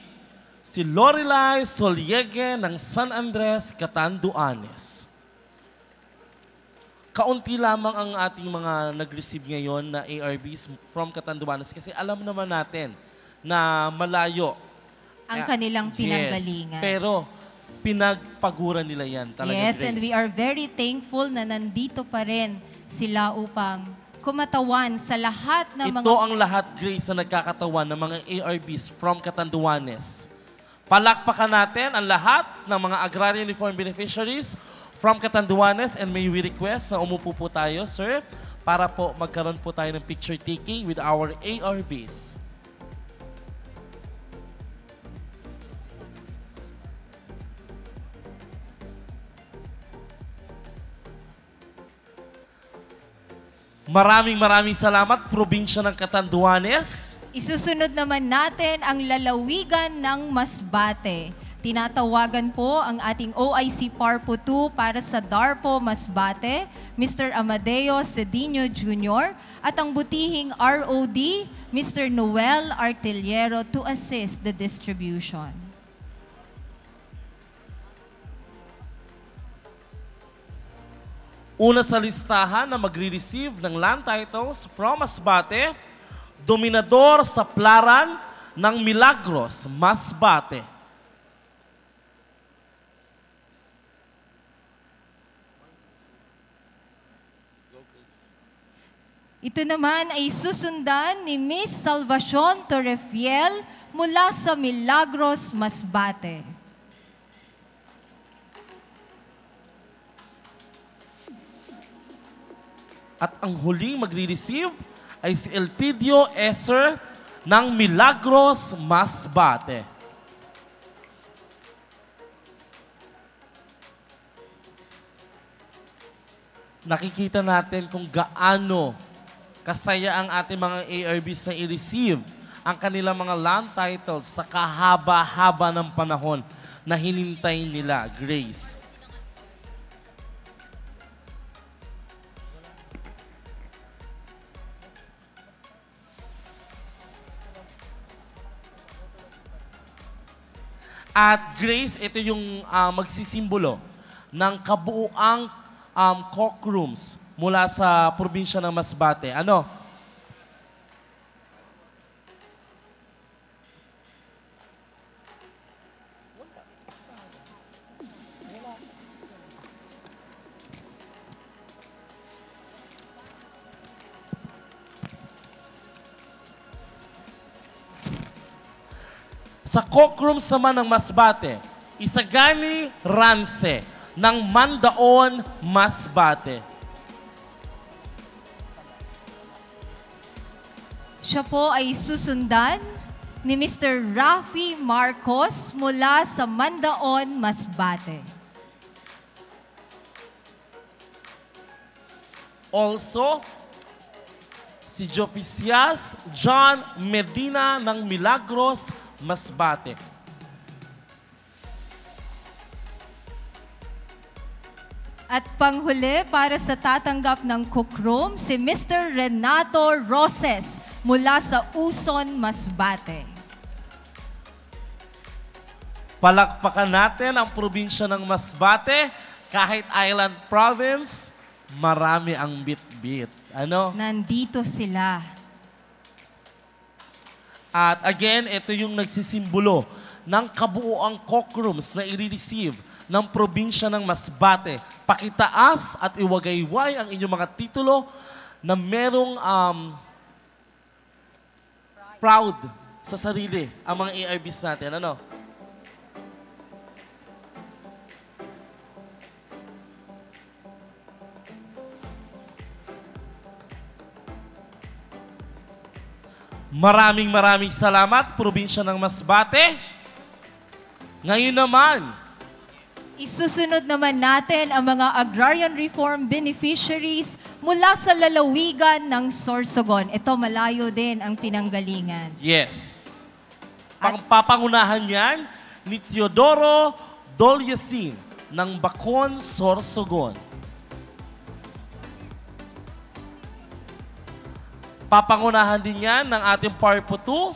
si Lorelai Soliege ng San Andres, Catanduanes. Kaunti lamang ang ating mga nag-receive ngayon na ARBs from Catanduanes kasi alam naman natin na malayo Ang kanilang pinanggalingan. Yes, pero pinagpaguran nila yan talaga, Yes, Grace. and we are very thankful na nandito pa rin sila upang kumatawan sa lahat ng mga... Ito ang lahat, Grace, na nagkakatawan ng mga ARBs from Catanduanes. Palakpakan natin ang lahat ng mga agrarian reform beneficiaries from Catanduanes and may we request na umupo po tayo, sir, para po magkaroon po tayo ng picture taking with our ARBs. Maraming salamat, probinsya ng Catanduanes. Isusunod naman natin ang lalawigan ng Masbate. Tinatawagan po ang ating OIC Parpo 2 para sa Darpo, Masbate, Mr. Amadeo Cedinho Jr. at ang butihing ROD, Mr. Noel Artillero to assist the distribution. Una sa listahan na magre-receive ng land titles from Masbate, Dominador sa Plaran ng Milagros, Masbate. Ito naman ay susundan ni Miss Salvacion Torrefiel mula sa Milagros, Masbate. At ang huling magre-receive ay si Elpidio Esser ng Milagros, Masbate. Nakikita natin kung gaano kasaya ang ating mga ARBs na i-receive ang kanilang mga land titles sa kahaba-haba ng panahon na hinintay nila, Grace. At Grace, ito yung magsisimbolo ng kabuuang courtrooms mula sa probinsya ng Masbate. Ano? Sa courtrooms naman ng Masbate, Isagani Rance ng Mandaon, Masbate. Siya po ay susundan ni Mr. Rafi Marcos mula sa Mandaon, Masbate. Also, si Jofisias John Medina ng Milagros, Masbate. At panghuli para sa tatanggap ng cookroom, si Mr. Renato Roses mula sa Uson, Masbate. Palakpakan natin ang probinsya ng Masbate, kahit island province, marami ang bit-bit. Ano? Nandito sila. At again, ito yung nagsisimbolo ng kabuuang cockrooms na i-receive ng probinsya ng Masbate. Pakitaas at iwagayway ang inyong mga titulo na merong proud sa sarili ang mga ARBs natin. Ano? Maraming salamat, probinsya ng Masbate. Ngayon naman, isusunod naman natin ang mga agrarian reform beneficiaries mula sa lalawigan ng Sorsogon. Ito malayo din ang pinanggalingan. yes, papangunahan yan ni Teodoro Dolyasin ng Bacon, Sorsogon. Papangunahan din yan ng ating Parpo 2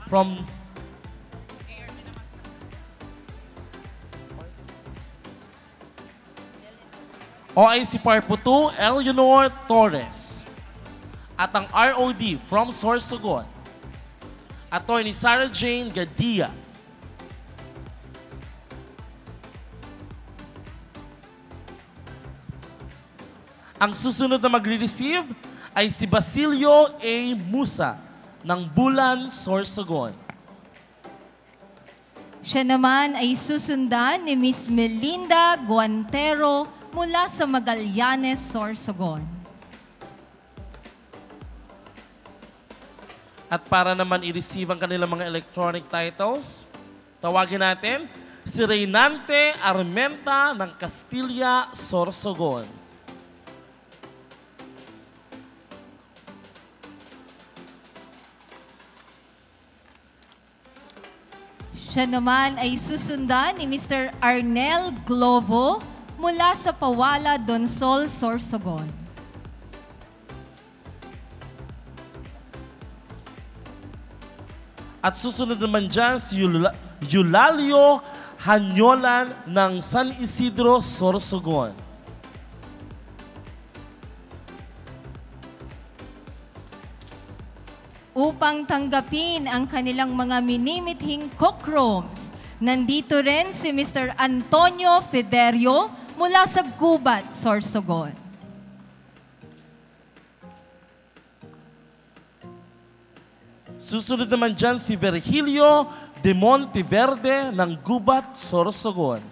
from OIC Parpo 2, Eleanor Torres. At ang ROD from Sorsogon, Attorney Sarah Jane Gadia. Ang susunod na magre-receive ay si Basilio A. Musa ng Bulan, Sorsogon. Siya naman ay susundan ni Miss Melinda Guantero mula sa Magallanes, Sorsogon. At para naman i-receive ang kanilang mga electronic titles, tawagin natin si Reynante Armenta ng Castilla, Sorsogon. Siya naman ay susundan ni Mr. Arnel Glovo mula sa Pawala, Donsol, Sorsogon. At susunod naman dyan si Eulalio Hanyolan ng San Isidro, Sorsogon. Upang tanggapin ang kanilang mga minimithing cockrooms, nandito rin si Mr. Antonio Federio mula sa Gubat, Sorsogon. Susunod naman dyan si Virgilio de Monteverde ng Gubat, Sorsogon.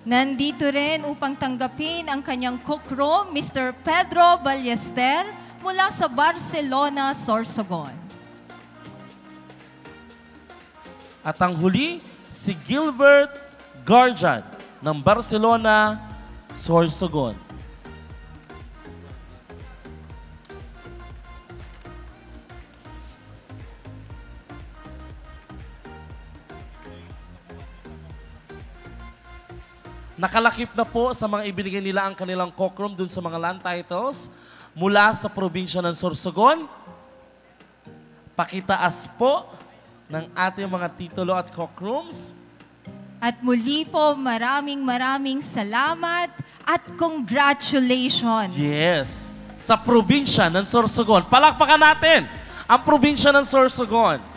Nandito rin upang tanggapin ang kanyang cockroom, Mr. Pedro Ballester mula sa Barcelona, Sorsogon. At ang huli, si Gilbert Garjan ng Barcelona, Sorsogon. Nakalakip na po sa mga ibinigay nila ang kanilang cockroom dun sa mga land titles mula sa probinsya ng Sorsogon. Pakitaas po ng ating mga titulo at cockrooms. At muli po, maraming salamat at congratulations. Yes, sa probinsya ng Sorsogon. Palakpakan natin ang probinsya ng Sorsogon.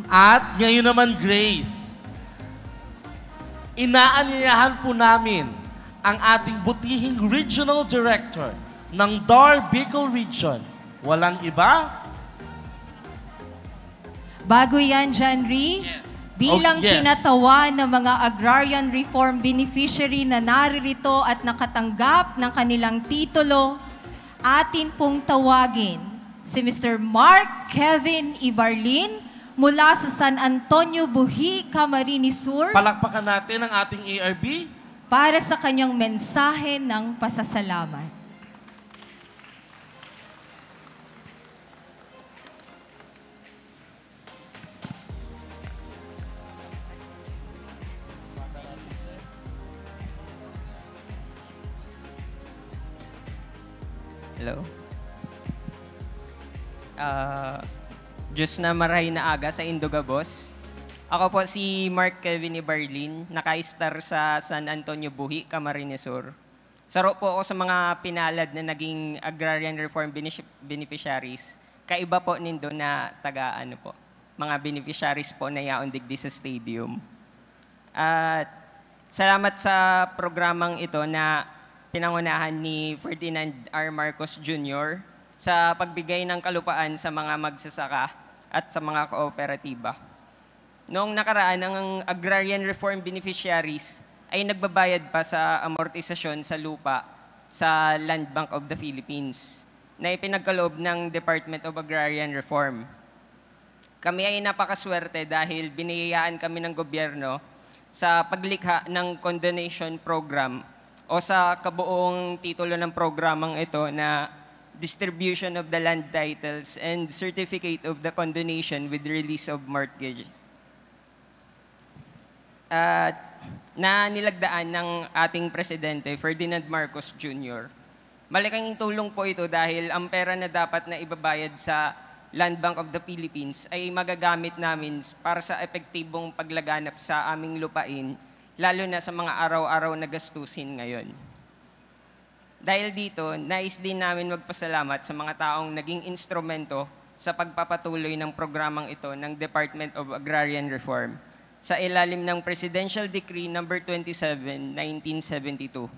At ngayon naman, Grace, inaanyayahan po namin ang ating butihing Regional Director ng DAR Bicol Region. Walang iba? Bago yan, Janry, bilang kinatawan ng mga agrarian reform beneficiary na naririto at nakatanggap ng kanilang titulo, atin pong tawagin si Mr. Mark Kevin Ibarlin mula sa San Antonio Buhi, Camarines Sur. Palakpakan natin ang ating ARB para sa kanyang mensahe ng pasasalamat. Hello. Diyos na maray na aga sa Indogabos. Ako po si Mark Kevin Ibarlin, naka-star sa San Antonio Buhi, Camarines Sur. Saro po ako sa mga pinalad na naging agrarian reform beneficiaries. Kaiba po nindo na mga beneficiaries po na yaon digdi sa stadium. At salamat sa programang ito na pinangunahan ni Ferdinand R. Marcos Jr. sa pagbigay ng kalupaan sa mga magsasaka at sa mga kooperatiba. Noong nakaraan, ang agrarian reform beneficiaries ay nagbabayad pa sa amortisasyon sa lupa sa Land Bank of the Philippines na ipinagkaloob ng Department of Agrarian Reform. Kami ay napakaswerte dahil biniyayaan kami ng gobyerno sa paglikha ng condonation program o sa kabuong titulo ng programang ito na Distribution of the Land Titles and Certificate of the Condonation with Release of Mortgages. Na nilagdaan ng ating Presidente, Ferdinand Marcos Jr. Malaking tulong po ito dahil ang pera na dapat na ibabayad sa Land Bank of the Philippines ay magagamit namin para sa epektibong paglaganap sa aming lupain, lalo na sa mga araw-araw na gastusin ngayon. Dahil dito, nais din namin magpasalamat sa mga taong naging instrumento sa pagpapatuloy ng programang ito ng Department of Agrarian Reform sa ilalim ng Presidential Decree No. 27, 1972.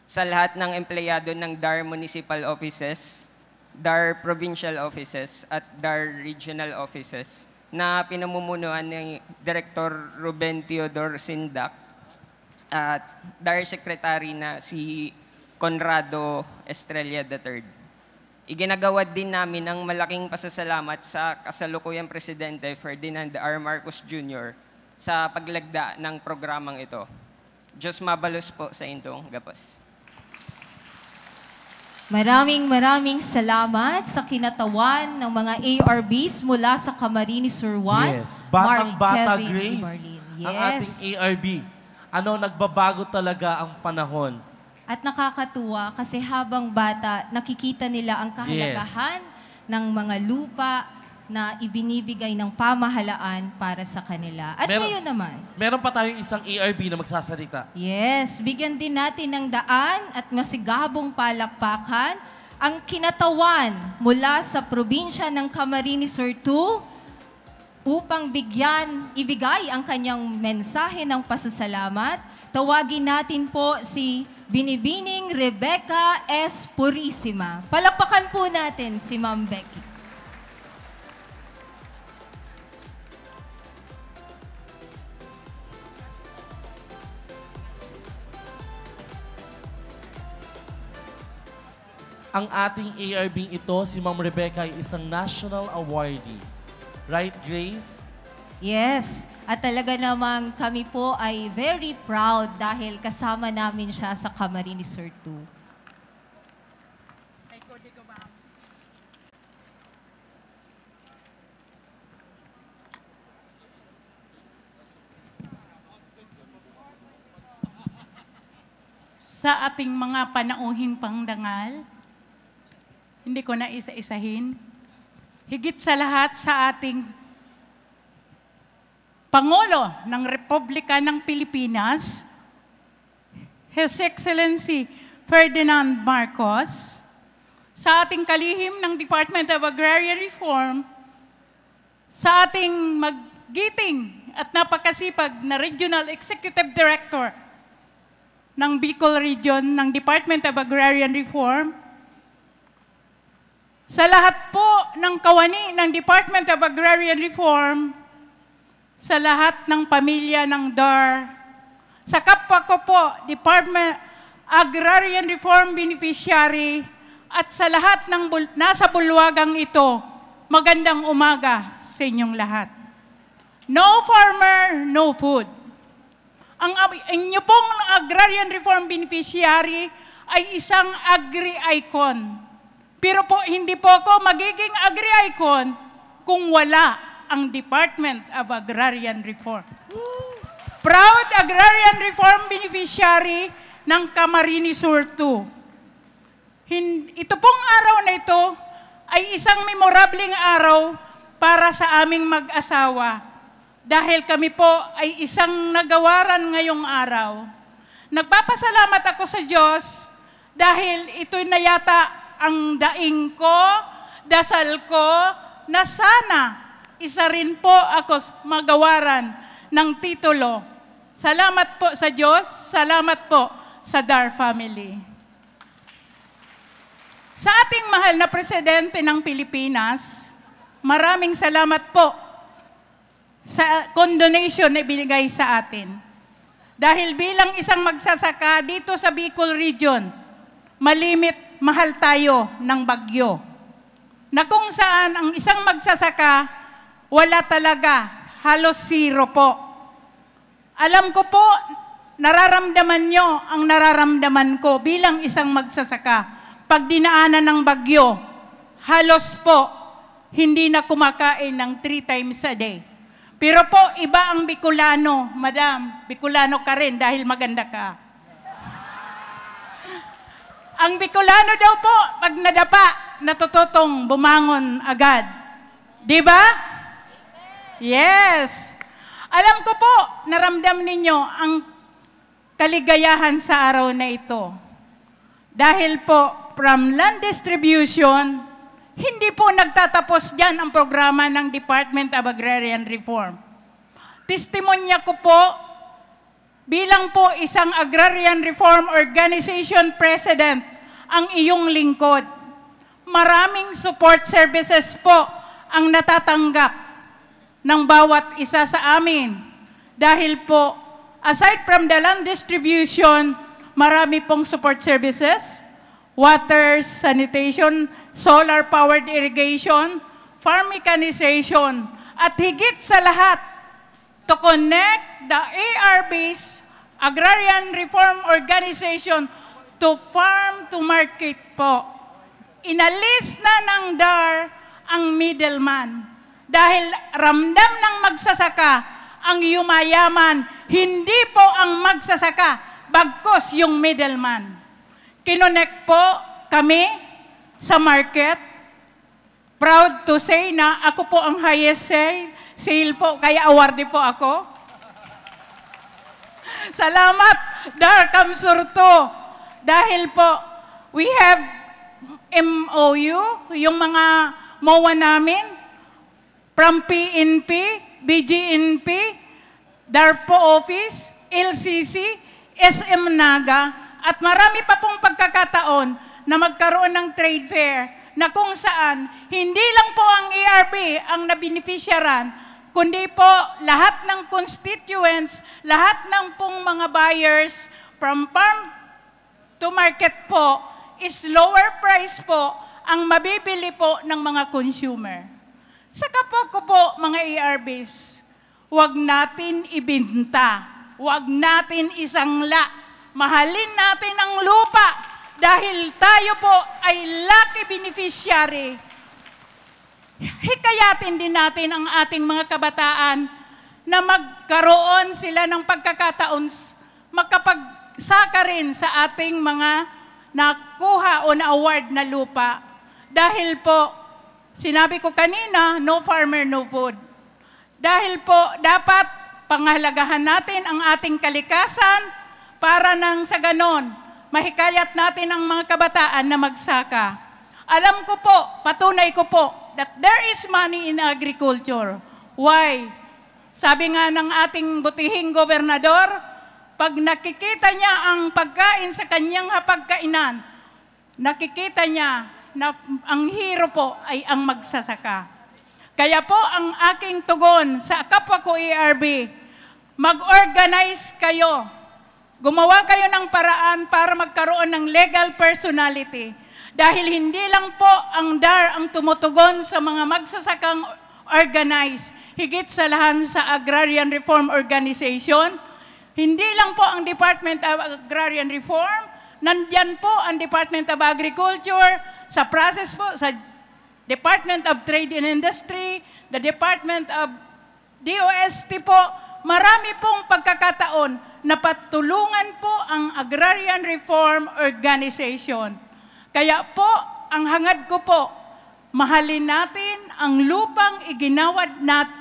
Sa lahat ng empleyado ng DAR Municipal Offices, DAR Provincial Offices at DAR Regional Offices na pinamumunuan ni Director Ruben Theodore Sindak at DAR Secretary na si Conrado Estrella III. Iginagawad din namin ang malaking pasasalamat sa kasalukuyang Presidente Ferdinand R. Marcos Jr. sa paglagda ng programang ito. Diyos mabalos po sa intong gapos. Maraming salamat sa kinatawan ng mga ARBs mula sa Camarines Sur 1. Yes, Batang-Bata Kevin Grace, Ibarlin. ang Yes. ating ARB. Nagbabago talaga ang panahon. At nakakatuwa kasi habang bata, nakikita nila ang kahalagahan ng mga lupa na ibinibigay ng pamahalaan para sa kanila. At ngayon naman, Meron pa tayong isang ARB na magsasalita. yes, bigyan din natin ng daan at masigabong palakpakan ang kinatawan mula sa probinsya ng Camarines Sur 2 upang ibigay ang kanyang mensahe ng pasasalamat. Tawagin natin po si Binibining Rebecca S. Purisima. Palakpakan po natin si Ma'am Becky. Ang ating ARB ito, si Ma'am Rebecca, ay isang national awardee. Right, Grace? Yes, at talaga namang kami po ay very proud dahil kasama namin siya sa Camarines Sur 2. Sa ating mga panauhing pangdangal, hindi ko na isa-isahin. Higit sa lahat sa ating Pangulo ng Republika ng Pilipinas, His Excellency Ferdinand Marcos, sa ating kalihim ng Department of Agrarian Reform, sa ating magiting at napakasipag na Regional Executive Director ng Bicol Region ng Department of Agrarian Reform, sa lahat po ng kawani ng Department of Agrarian Reform, sa lahat ng pamilya ng DAR, sa kapwa ko po, Department Agrarian Reform Beneficiary, at sa lahat ng nasa bulwagang ito, magandang umaga sa inyong lahat. No farmer, no food. Ang inyo pong Agrarian Reform Beneficiary ay isang agri-icon. Pero po, hindi po ako magiging agri-icon kung wala ang Department of Agrarian Reform. Proud Agrarian Reform Beneficiary ng Camarines Sur 2. Ito pong araw na ito ay isang memorableng araw para sa aming mag-asawa dahil kami po ay isang nagawaran ngayong araw. Nagpapasalamat ako sa Diyos dahil ito'y na yata ang daing ko, dasal ko, na sana isa rin po ako magawaran ng titulo. Salamat po sa Diyos, salamat po sa Dar family. Sa ating mahal na Presidente ng Pilipinas, maraming salamat po sa condonation na ibinigay sa atin. Dahil bilang isang magsasaka dito sa Bicol Region, malimit mahal tayo ng bagyo. Na kung saan ang isang magsasaka, wala talaga, halos zero po. Alam ko po, nararamdaman nyo ang nararamdaman ko bilang isang magsasaka. Pag dinaanan ng bagyo, halos po, hindi na kumakain ng 3 times a day. Pero po, iba ang Bicolano. Madam, Bicolano ka rin dahil maganda ka. Ang Bicolano daw po, pag nadapa, natututong bumangon agad. Di ba? Yes. Alam ko po, naramdam ninyo ang kaligayahan sa araw na ito. Dahil po, from land distribution, hindi po nagtatapos dyan ang programa ng Department of Agrarian Reform. Testimonya ko po, bilang po isang Agrarian Reform Organization President, ang iyong lingkod. Maraming support services po ang natatanggap ng bawat isa sa amin. Dahil po, aside from the land distribution, marami pong support services, water, sanitation, solar-powered irrigation, farm mechanization, at higit sa lahat, to connect the ARBs, Agrarian Reform Organization, to farm to market po. Inalis na ng DAR ang middleman. Dahil ramdam ng magsasaka ang yumayaman, hindi po ang magsasaka, bagkos yung middleman. Kinonect po kami sa market. Proud to say na ako po ang highest sale po, kaya awardee po ako. Salamat, Dar Kamsurto. Dahil po, we have MOU, yung mga MOA namin, from PNP, BGNP, DARPO Office, LCC, SM Naga, at marami pa pong pagkakataon na magkaroon ng trade fair na kung saan hindi lang po ang ARB ang nabeneficiaran, kundi po lahat ng constituents, lahat ng pong mga buyers from farm to market po is lower price po ang mabibili po ng mga consumer. Sa kapwa ko po mga ARBs, huwag natin ibinta, huwag natin isangla. Mahalin natin ang lupa dahil tayo po ay lucky beneficiary. Hikayatin din natin ang ating mga kabataan na magkaroon sila ng pagkakataon makapagsaka rin sa ating mga nakuha o na-award na lupa. Dahil po, sinabi ko kanina, no farmer, no food. Dahil po, dapat pangahalagahan natin ang ating kalikasan, para nang sa ganon, mahikayat natin ang mga kabataan na magsaka. Alam ko po, patunay ko po, that there is money in agriculture. Why? Sabi nga ng ating butihing gobernador, pag nakikita niya ang pagkain sa kanyang hapagkainan, nakikita niya na ang hero po ay ang magsasaka. Kaya po ang aking tugon sa kapwa ko ARB, mag-organize kayo. Gumawa kayo ng paraan para magkaroon ng legal personality. Dahil hindi lang po ang DAR ang tumutugon sa mga magsasakang organized. Higit sa lahat sa Agrarian Reform Organization. Hindi lang po ang Department of Agrarian Reform. Nandyan po ang Department of Agriculture. Sa process po, sa Department of Trade and Industry, the Department of DOST po, marami pong pagkakataon na patulungan po ang Agrarian Reform Organization. Kaya po, ang hangad ko po, mahalin natin ang lupang iginawad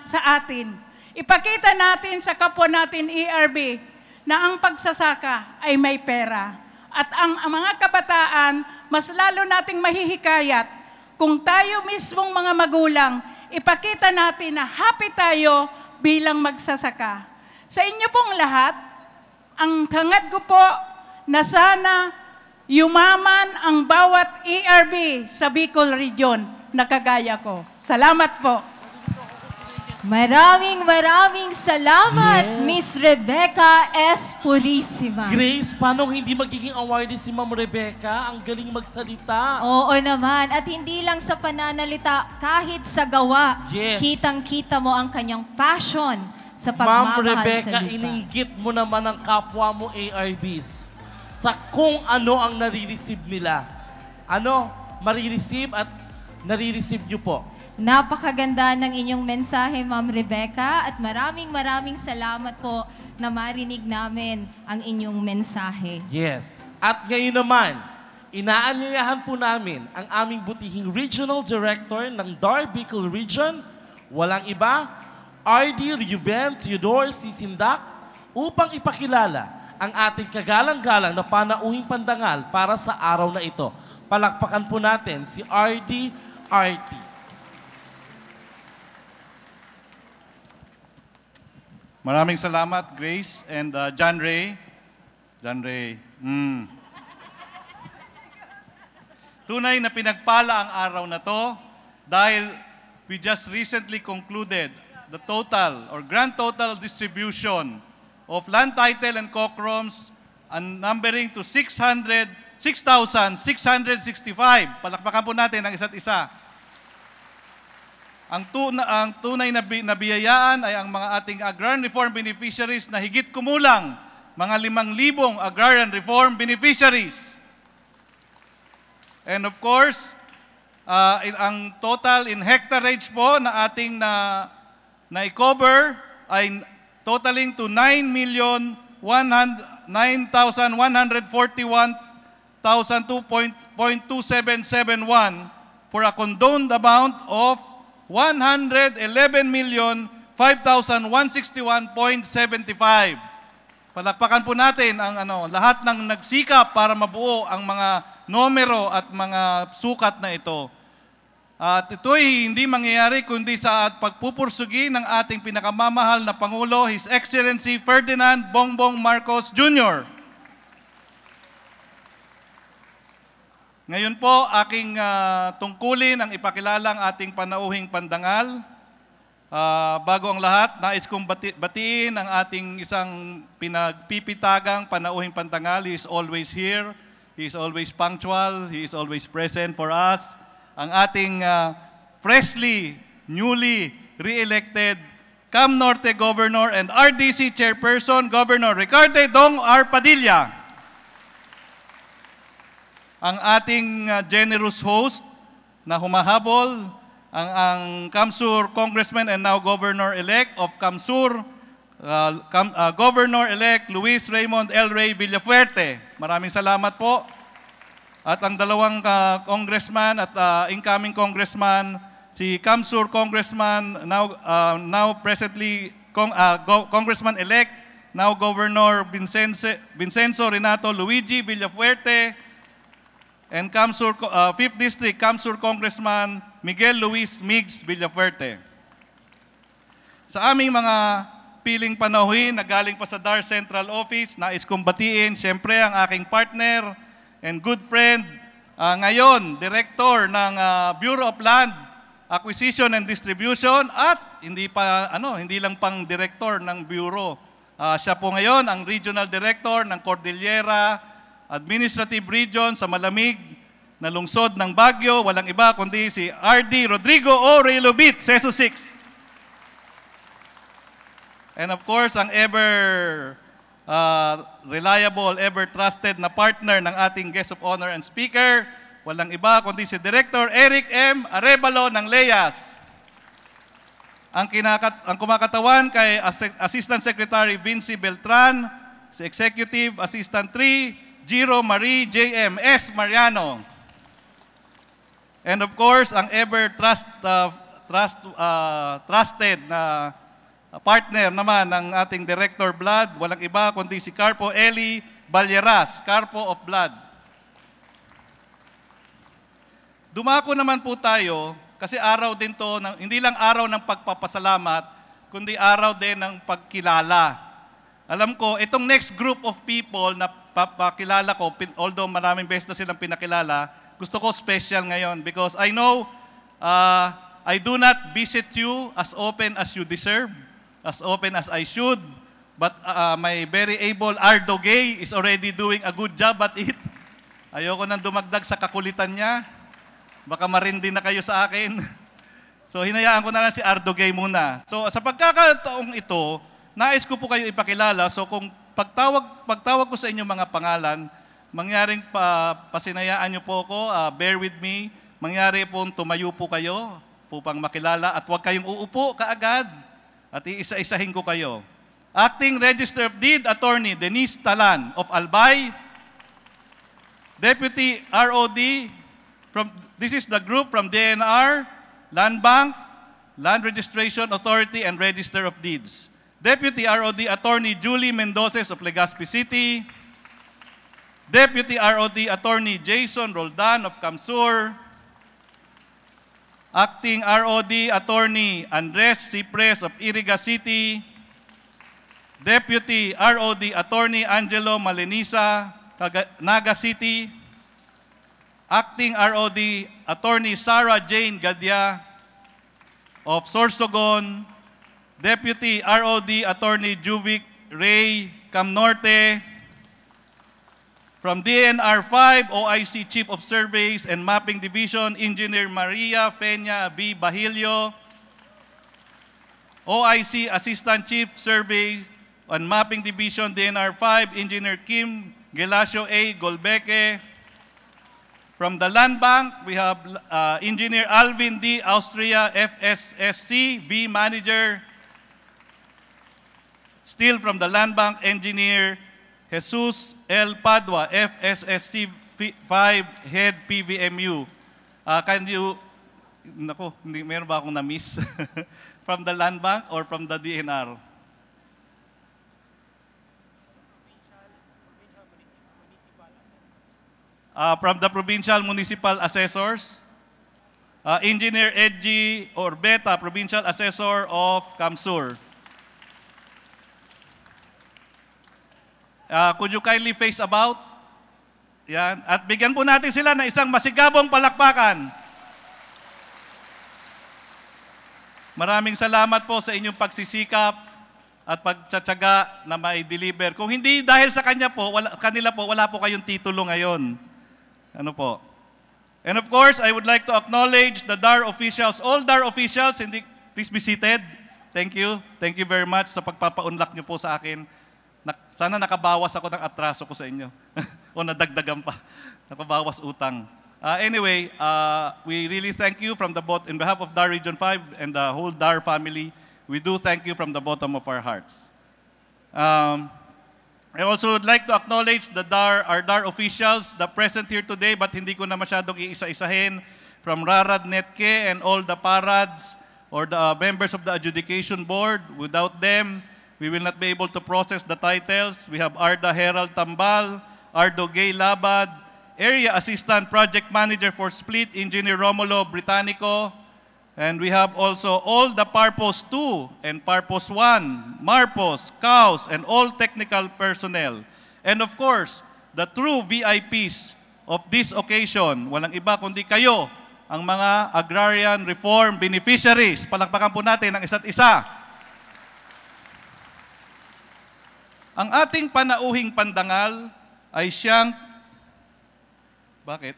sa atin. Ipakita natin sa kapwa natin ERB na ang pagsasaka ay may pera. At ang mga kabataan, mas lalo nating mahihikayat kung tayo mismong mga magulang, ipakita natin na happy tayo bilang magsasaka. Sa inyo pong lahat, ang hangad ko po na sana yumaman ang bawat ERB sa Bicol Region na kagaya ko. Salamat po. Maraming salamat, Miss Rebecca S. Purisima. Grace, paano hindi magiging awardee si Ma'am Rebecca? Ang galing magsalita. Oo naman. At hindi lang sa pananalita, kahit sa gawa, Yes. kitang-kita mo ang kanyang passion sa Ma'am pagmamahal Rebecca, sa lupa. ininggit mo naman ang kapwa mo ARBs sa kung ano ang nare-receive nila. Ano? Marireceive at nare-receive nyo po. Napakaganda ng inyong mensahe, Ma'am Rebecca, at maraming salamat po na marinig namin ang inyong mensahe. Yes. At ngayon naman, inaanyayahan po namin ang aming butihing Regional Director ng DAR Bicol Region, walang iba, RD Ruben Theodore Sisindak, upang ipakilala ang ating kagalang-galang na panauhing pandangal para sa araw na ito. Palakpakan po natin si RD RT. Maraming salamat, Grace and John Ray. John Ray. Tunay na pinagpala ang araw na to dahil we just recently concluded the total or grand total distribution of land title and co-croms and numbering to 6,665. Palakpakan po natin ang isa't isa. Ang tunay na biyayaan ay ang mga ating agrarian reform beneficiaries na higit kumulang mga 5,000 agrarian reform beneficiaries. And of course, ang total in hectareage po na ating na-cover ay totaling to 9,141,2.2771 for a condoned amount of 111,5,161.75. Palakpakan po natin ang lahat ng nagsikap para mabuo ang mga numero at mga sukat na ito. At ito'y hindi mangyayari kundi sa pagpupursugi ng ating pinakamamahal na Pangulo, His Excellency Ferdinand Bongbong Marcos Jr. Ngayon po, aking tungkulin ang ipakilala ang ating panauhing pandangal. Bago ang lahat, nais kong batiin ang ating isang pinagpipitagang panauhing pandangal. He is always here. He is always punctual. He is always present for us. Ang ating newly re-elected Cam Norte Governor and RDC Chairperson, Governor Ricardo Dong R. Padilla. Ang ating generous host na humahabol, ang Kamsur Congressman and now Governor-elect of Kamsur, Governor-elect Luis Raymond L. Ray Villafuerte. Maraming salamat po. At ang dalawang congressman at incoming congressman, si Kamsur Congressman, now presently Congressman-elect, now Governor Vincenzo Renato Luigi Villafuerte, and Kamsur, 5th District, Kamsur Congressman Miguel Luis Migs Villafuerte. Sa aming mga piling panauhin na galing pa sa DAR Central Office, nais kong batiin, siyempre ang aking partner and good friend, ngayon, Director ng Bureau of Land Acquisition and Distribution at hindi lang pang Director ng Bureau. Siya po ngayon ang Regional Director ng Cordillera Administrative Region sa malamig na lungsod ng Baguio, walang iba kundi si RD Rodrigo O. Relobit, Seso 6. And of course, ang ever reliable, ever trusted na partner ng ating guest of honor and speaker, walang iba kundi si Director Eric M. Arevalo ng Leyas. Ang kumakatawan kay Assistant Secretary Vinci Beltran, si Executive Assistant 3, Giro Marie J.M. S. Mariano. And of course, ang trusted na partner naman ng ating Director Blood, walang iba kundi si Carpo Eli Balleras, Carpo of Blood. Dumako naman po tayo kasi araw din to, hindi lang araw ng pagpapasalamat, kundi araw din ng pagkilala. Alam ko, itong next group of people na papakilala ko, although maraming beses na silang pinakilala, gusto ko special ngayon because I know I do not visit you as often as you deserve, as often as I should, but my very able Ardo Gay is already doing a good job at it. Ayoko nang dumagdag sa kakulitan niya. Baka marindi na kayo sa akin. So hinayaan ko na lang si Ardo Gay muna. So sa pagkakataong ito, nais ko po kayo ipakilala. So kung pagtawag ko sa inyong mga pangalan, mangyaring pasinayaan niyo po ako, bear with me, mangyari po tumayo po kayo upang makilala at huwag kayong uupo kaagad at iisa-isahin ko kayo. Acting Register of Deed Attorney Denise Talan of Albay, Deputy ROD, this is the group from DNR, Land Bank, Land Registration Authority, and Register of Deeds. Deputy ROD Attorney Julie Mendozes of Legazpi City, Deputy ROD Attorney Jason Roldan of Camsur, Acting ROD Attorney Andres Cipres of Iriga City, Deputy ROD Attorney Angelo Malenisa, Naga City, Acting ROD Attorney Sarah Jane Gadya of Sorsogon, Deputy ROD Attorney Juvic Ray Camnorte, from DNR 5, OIC Chief of Surveys and Mapping Division, Engineer Maria Feña V. Bahilio, OIC Assistant Chief Survey and Mapping Division, DNR 5, Engineer Kim Gelasio A. Golbeke. From the Land Bank, we have Engineer Alvin D. Austria, FSSC, V. Manager. Still from the Land Bank, Engineer Jesus L. Padua, FSSC 5, Head PVMU. Can you, meron ba akong na-miss? From the Land Bank or from the DNR? From the Provincial Municipal Assessors, Engineer Edgy Orbeta, Provincial Assessor of Camsur. Could you kindly face about? Yan. At bigyan po natin sila ng isang masigabong palakpakan. Maraming salamat po sa inyong pagsisikap at pagtsatsaga na may deliver. Kung hindi dahil sa kanila po, wala po kayong titulo ngayon. Ano po? And of course, I would like to acknowledge the DAR officials. All DAR officials, please be seated. Thank you. Thank you very much sa pagpapaunlak niyo po sa akin. Sana nakabawas ako ng atraso ko sa inyo. O nadagdagan pa. Nakabawas utang. Anyway, we really thank you in behalf of DAR Region 5 and the whole DAR family. We do thank you from the bottom of our hearts. I also would like to acknowledge our DAR officials that present here today, but hindi ko na masyadong iisa-isahin, from Rarad Netke and all the parads or the members of the adjudication board. Without them, we will not be able to process the titles. We have Arda Herald Tambal, Ardo Gay Labad, Area Assistant Project Manager for Split, Engineer Romulo Britannico, and we have also all the Parpos 2 and Parpos 1, Marpos, CAUS, and all technical personnel. And of course, the true VIPs of this occasion, walang iba kundi kayo, ang mga agrarian reform beneficiaries. Palakpakan po natin ang isa't isa. Ang ating panauhing pandangal ay siyang... Bakit?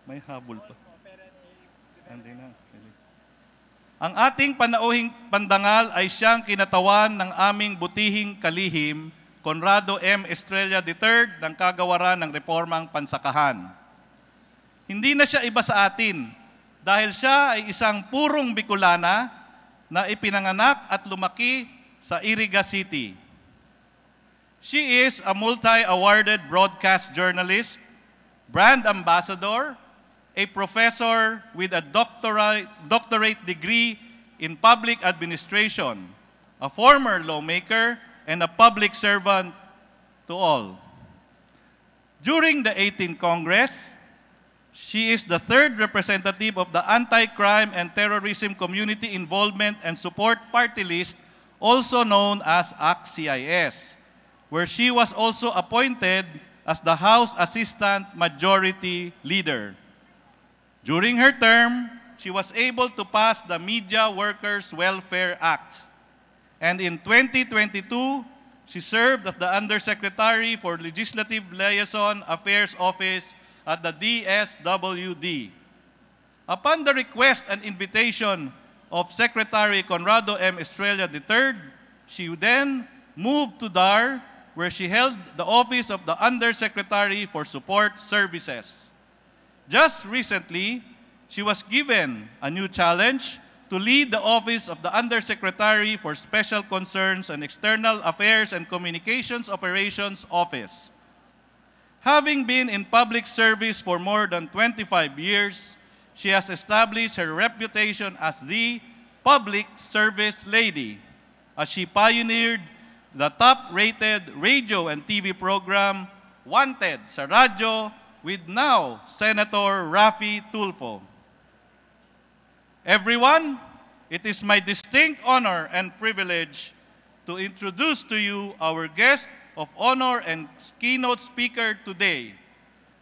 May habol pa. Ang ating panauhing pandangal ay siyang kinatawan ng aming butihing kalihim, Conrado M. Estrella III, ng kagawaran ng Reformang Pansakahan. Hindi na siya iba sa atin dahil siya ay isang purong Bicolana na ipinanganak at lumaki sa Iriga City. She is a multi-awarded broadcast journalist, brand ambassador, a professor with a doctorate degree in public administration, a former lawmaker, and a public servant to all. During the 18th Congress, she is the third representative of the Anti-Crime and Terrorism Community Involvement and Support Party List, also known as ACT-CIS, where she was also appointed as the House Assistant Majority Leader. During her term, she was able to pass the Media Workers Welfare Act. And in 2022, she served as the Undersecretary for Legislative Liaison Affairs Office at the DSWD. Upon the request and invitation of Secretary Conrado M. Estrella III, she then moved to DAR, where she held the office of the Undersecretary for Support Services. Just recently, she was given a new challenge to lead the office of the Undersecretary for Special Concerns and External Affairs and Communications Operations Office. Having been in public service for more than 25 years, she has established her reputation as the public service lady, as she pioneered the top-rated radio and TV program, Wanted sa Radyo, with now Senator Raffy Tulfo. Everyone, it is my distinct honor and privilege to introduce to you our guest of honor and keynote speaker today.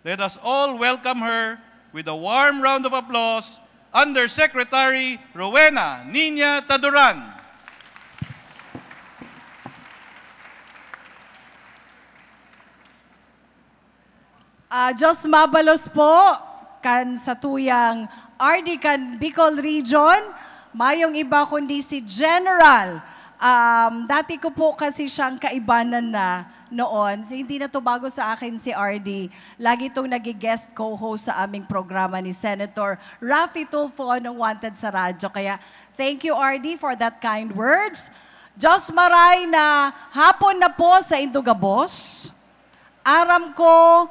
Let us all welcome her with a warm round of applause, Undersecretary Rowena Nina Taduran. Diyos mabalos po kan sa tuyang RD kan Bicol Region, mayong iba kundi si General. Dati ko po kasi siyang kaibanan na noon. Hindi na to bago sa akin si RD. Lagi itong nag-guest co-host sa aming programa ni Senator Raffy Tulfo ng Wanted sa Radyo. Kaya thank you RD for that kind words. Diyos maray na hapon na po sa Indugabos. Aram ko,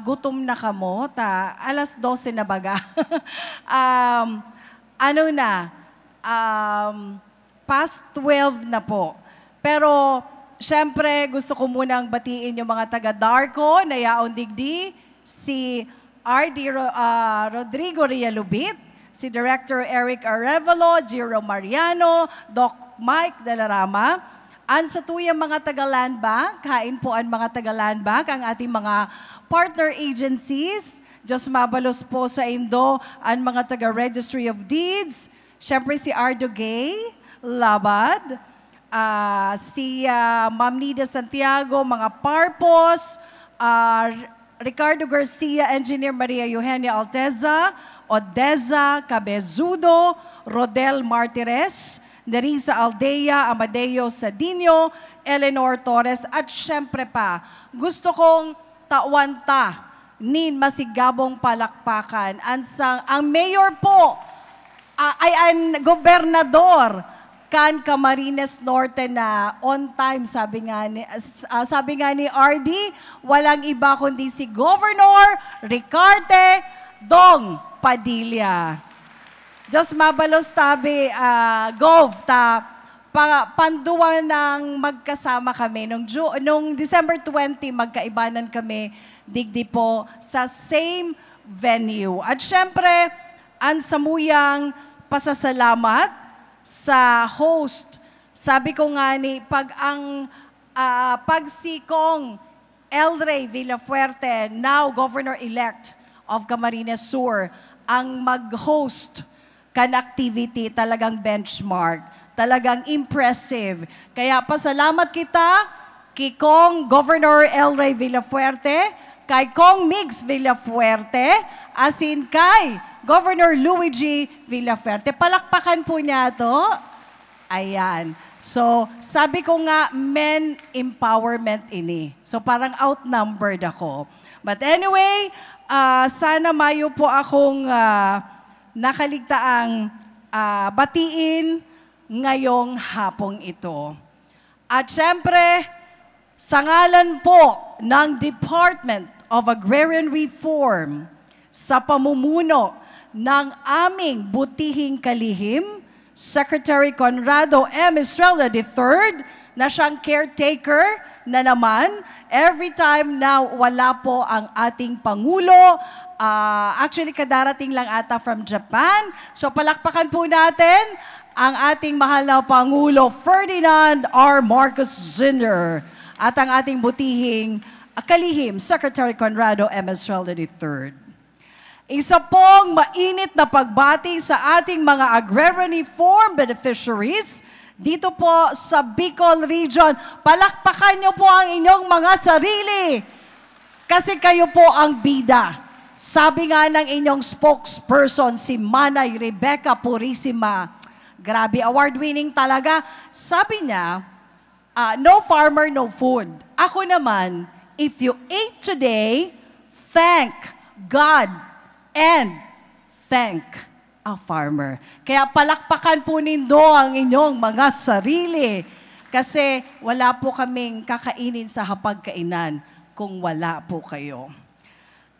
gutom na kamo, alas 12 na baga. Past 12 na po. Pero, syempre, gusto ko munang batiin yung mga taga-Darko na yaon digdi, si RD Rodrigo Rialubit, si Director Eric Arevalo, Giro Mariano, Doc Mike Dalarama, ang sa tuyang mga taga-Land Bank, kain po ang mga taga-Land Bank, ang ating mga partner agencies. Diyos mabalos po sa Indo, ang mga taga-Registry of Deeds. Siyempre si Ardo Gay, Labad, si Ma'am Nida Santiago, mga Parpos, Ricardo Garcia, Engineer Maria Eugenia Alteza, Odeza Cabezudo, Rodel Martires, Nerissa Aldea, Amadeo Sadinio, Eleanor Torres, at syempre pa, gusto kong tawanta nin masigabong palakpakan. Ang mayor po ay ang gobernador kan Camarines Norte na on time, sabi nga ni RD, walang iba kundi si Governor Ricarte Dong Padilla. Diyos mabalos tabi, Gov, panduwa ng magkasama kami. Nung December 20, magkaibanan kami digdi po sa same venue. At syempre, ang samuyang pasasalamat sa host. Sabi ko nga ni, pag si Kong El Rey Villafuerte, now Governor-elect of Camarines Sur, ang mag-host kan activity, talagang benchmark, talagang impressive. Kaya pasalamat kita kay Kong Governor El Rey Villafuerte, kay Kong Migs Villafuerte, asin kay Governor Luigi Villafuerte. Palakpakan po niya to. Ayan. So, sabi ko nga, men empowerment ini. So, parang outnumbered ako. But anyway, sana mayo po akong nakaligtaang batiin ngayong hapong ito. At syempre, sa ngalan po ng Department of Agrarian Reform, sa pamumuno ng aming butihing kalihim, Secretary Conrado M. Estrella III, na siyang caretaker na naman every time na wala po ang ating Pangulo. Actually, kadarating lang ata from Japan. So palakpakan po natin ang ating mahal na Pangulo Ferdinand R. Marcos Jr. at ang ating butihing kalihim, Secretary Conrado M. Estrella III. Isa pong mainit na pagbati sa ating mga agrarian reform beneficiaries dito po sa Bicol Region. Palakpakan niyo po ang inyong mga sarili kasi kayo po ang bida. Sabi nga ng inyong spokesperson, si Manay Rebecca Purisima, grabe, award-winning talaga. Sabi niya, no farmer, no food. Ako naman, if you ate today, thank God and thank a farmer. Kaya palakpakan po nindo ang inyong mga sarili kasi wala po kaming kakainin sa hapagkainan kung wala po kayo.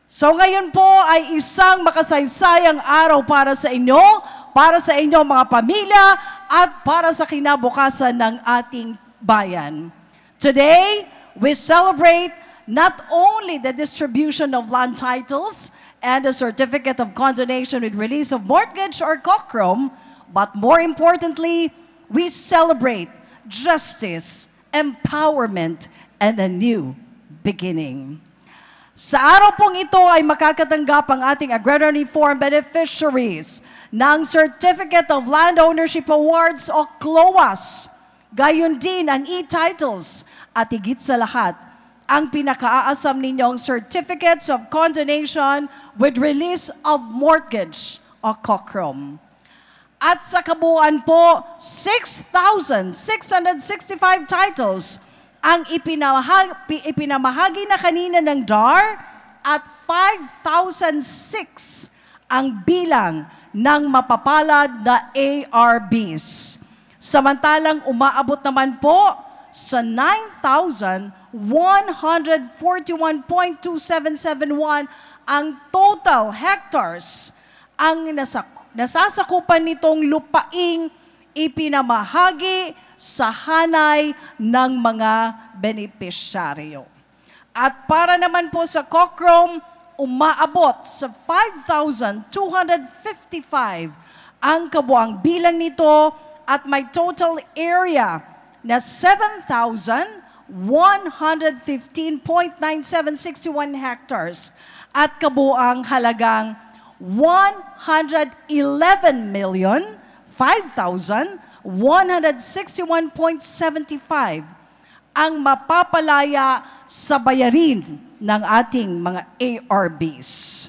So ngayon po ay isang makasaysayang araw para sa inyo, para sa inyong mga pamilya, at para sa kinabukasan ng ating bayan. Today, we celebrate not only the distribution of land titles and a certificate of condonation with release of mortgage or COCROM, but more importantly, we celebrate justice, empowerment, and a new beginning. Sa araw pong ito ay makakatanggap ang ating agrarian reform beneficiaries ng Certificate of Land Ownership Awards o CLOAS. Gayon din ang e-titles at higit sa lahat, ang pinakaaasam ninyong Certificates of Condonation with Release of Mortgage o COCROM. At sa kabuuan po, 6,665 titles ang ipinamahagi na kanina ng DAR at 5,006 ang bilang ng mapapalad na ARBs. Samantalang umaabot naman po sa 9,141.2771 ang total hectares ang nasasakupan nitong lupaing ipinamahagi sa hanay ng mga benepisyaryo. At para naman po sa COCROM, umaabot sa 5,255 ang kabuang bilang nito at may total area na 7,115.9761 hectares at kabuang halagang 111,005,161.75 ang mapapalaya sa bayarin ng ating mga ARBs.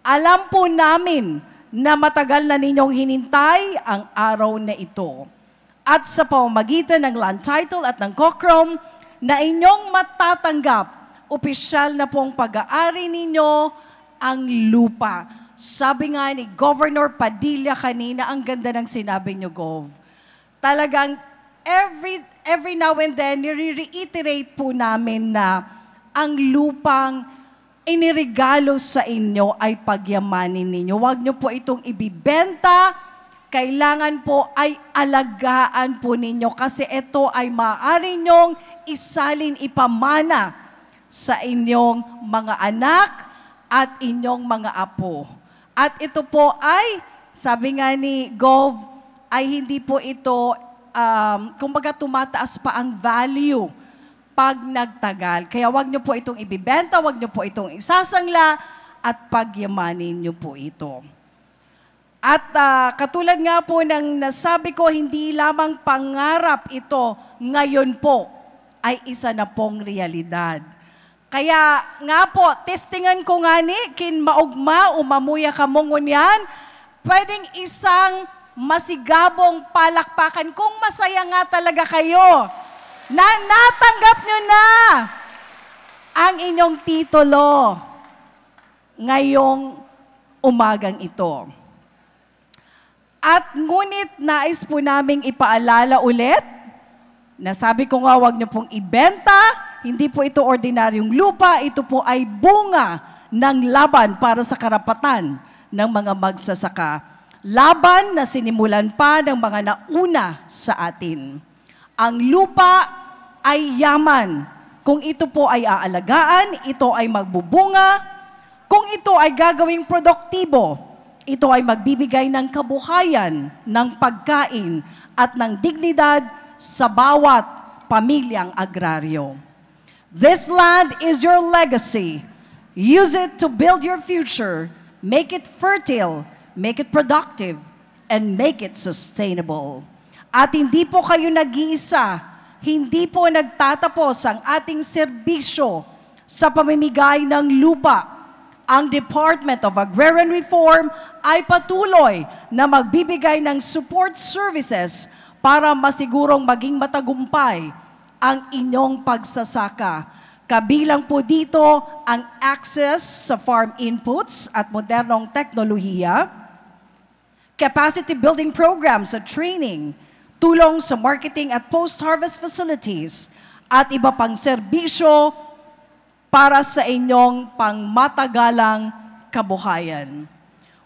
Alam po namin na matagal na ninyong hinintay ang araw na ito. At sa pamamagitan ng land title at ng COCROM na inyong matatanggap, opisyal na pong pag-aari ninyo ang lupa. Sabi nga ni Governor Padilla kanina, ang ganda ng sinabi niyo, Gov. Talagang every now and then, nire-reiterate po namin na ang lupang inirigalo sa inyo ay pagyamanin ninyo. Huwag niyo po itong ibibenta, kailangan po ay alagaan po ninyo kasi ito ay maaari nyong isalin ipamana sa inyong mga anak at inyong mga apo. At ito po ay, sabi nga ni Gov, ay hindi po ito, kumbaga tumataas pa ang value pag nagtagal. Kaya wag niyo po itong ibibenta, wag niyo po itong isasangla, at pagyamanin niyo po ito. At katulad nga po ng nasabi ko, hindi lamang pangarap ito, ngayon po ay isa na pong realidad. Kaya nga po, testingan ko nga ni, kin maugma, umamuya kamongon yan, pwedeng isang masigabong palakpakan kung masaya nga talaga kayo na natanggap nyo na ang inyong titulo ngayong umagang ito. At ngunit nais po naming ipaalala ulit, na sabi ko nga, huwag niyo pong ibenta, hindi po ito ordinaryong lupa, ito po ay bunga ng laban para sa karapatan ng mga magsasaka. Laban na sinimulan pa ng mga nauna sa atin. Ang lupa ay yaman. Kung ito po ay aalagaan, ito ay magbubunga. Kung ito ay gagawing produktibo, ito ay magbibigay ng kabuhayan, ng pagkain at ng dignidad sa bawat pamilyang agraryo. This land is your legacy. Use it to build your future. Make it fertile, make it productive, and make it sustainable. At hindi po kayo nag-iisa, hindi po nagtatapos ang ating serbisyo sa pamimigay ng lupa. Ang Department of Agrarian Reform ay patuloy na magbibigay ng support services para masigurong maging matagumpay ang inyong pagsasaka. Kabilang po dito ang access sa farm inputs at modernong teknolohiya, capacity building programs at training, tulong sa marketing at post-harvest facilities, at iba pang serbisyo para sa inyong pangmatagalang kabuhayan.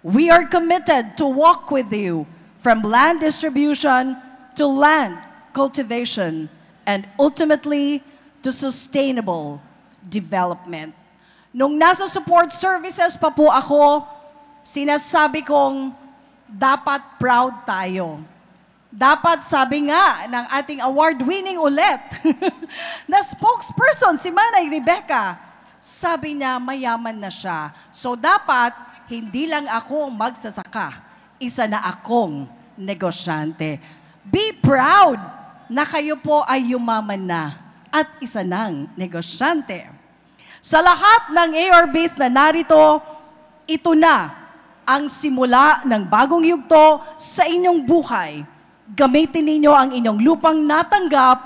We are committed to walk with you from land distribution to land cultivation and ultimately to sustainable development. Nung nasa support services pa po ako, sinasabi kong dapat proud tayo. Dapat, sabi nga ng ating award-winning ulit na spokesperson, si Manay Rebecca, sabi niya mayaman na siya. So dapat, hindi lang ako magsasaka, isa na akong negosyante. Be proud na kayo po ay yumaman na at isa ng negosyante. Sa lahat ng ARBs na narito, ito na ang simula ng bagong yugto sa inyong buhay. Gamitin ninyo ang inyong lupang natanggap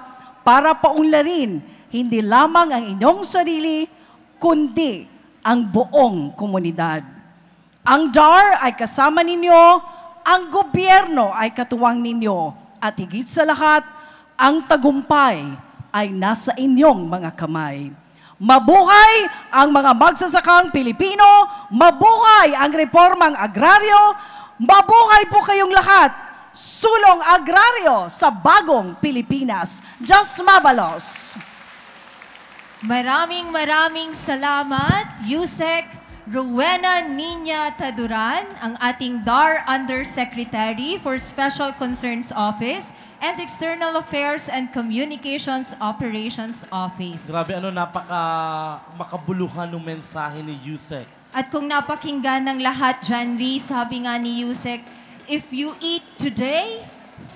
para paunlarin hindi lamang ang inyong sarili, kundi ang buong komunidad. Ang DAR ay kasama ninyo, ang gobyerno ay katuwang ninyo, at higit sa lahat, ang tagumpay ay nasa inyong mga kamay. Mabuhay ang mga magsasakang Pilipino, mabuhay ang reformang agraryo, mabuhay po kayong lahat, sulong agraryo sa bagong Pilipinas. Just Mabalos. Maraming salamat, Yusek Rowena Nina Taduran, ang ating DAR Undersecretary for Special Concerns Office and External Affairs and Communications Operations Office. Grabe, makabuluhan ng mensahe ni Yusek. At kung napakinggan ng lahat dyan, sabi nga ni Yusek, if you eat today,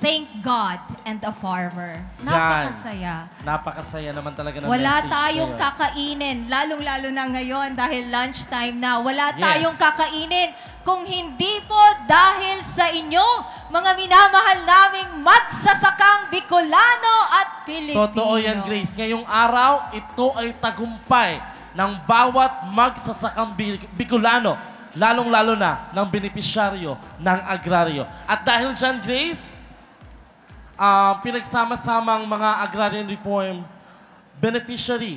thank God and a farmer. Napakasaya. Napakasaya naman talaga ng Wala message tayong na yun. kakainin, lalong-lalo na ngayon dahil lunchtime na. Wala tayong kakainin kung hindi po dahil sa inyo, mga minamahal naming magsasakang Bicolano at Pilipino. Totoo yan, Grace. Ngayong araw, ito ay tagumpay ng bawat magsasakang Bicolano, lalong-lalo na ng benepisyaryo ng agraryo. At dahil dyan, Grace, pinagsama-samang mga agrarian reform beneficiary,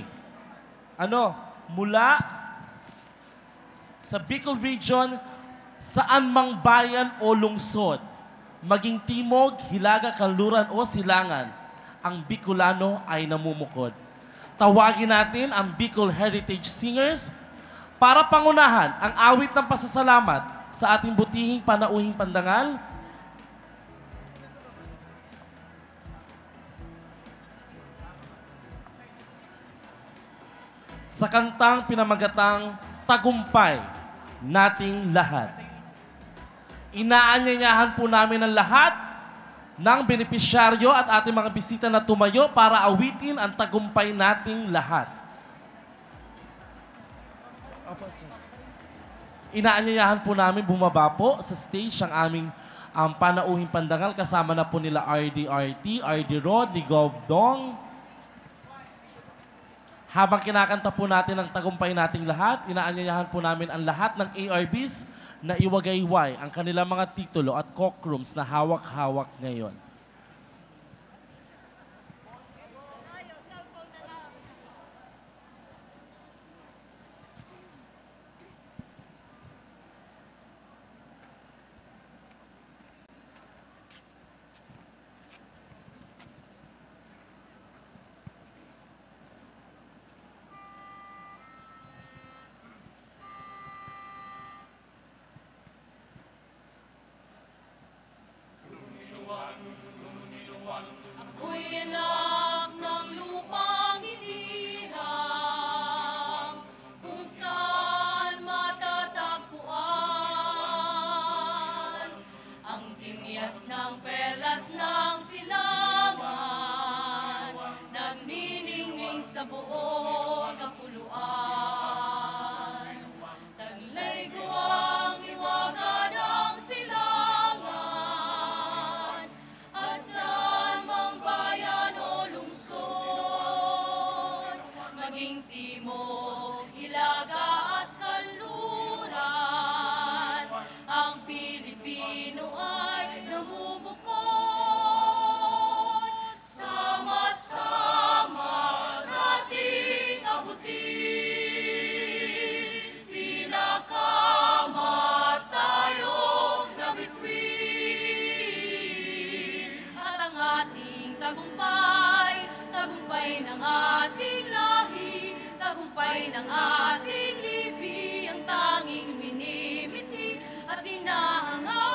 mula sa Bicol Region, saan mang bayan o lungsod, maging timog, hilaga, kanluran o silangan, ang Bicolano ay namumukod. Tawagin natin ang Bicol Heritage Singers para pangunahan ang awit ng pasasalamat sa ating butihing panauhing pandangal. Sa kantang pinamagatang Tagumpay Nating Lahat. Inaanyayahan po namin ang lahat ng benepisyaryo at ating mga bisita na tumayo para awitin ang tagumpay nating lahat. Inaanyayahan po namin bumaba po sa stage ang aming panauhing pandangal. Kasama na po nila RD Rod, ni Gov Dong. Habang kinakanta po natin ang tagumpay nating lahat, inaanyayahan po namin ang lahat ng ARBs na iwagayway ang kanilang mga titulo at cockrooms na hawak-hawak ngayon. buong kapuluan. Taglay ko ang iwaga ng silangan, at saan mang bayan o lungsod, maging timog, hilaga at kanluran, ang Pilipino ay namumukod. Sama-sama nating abutin, pinakamatayong nabituin, at ang ating tagumpay, tagumpay ng ating lahi, tagumpay ng ating lipi, ang tanging minimiti at inahangat.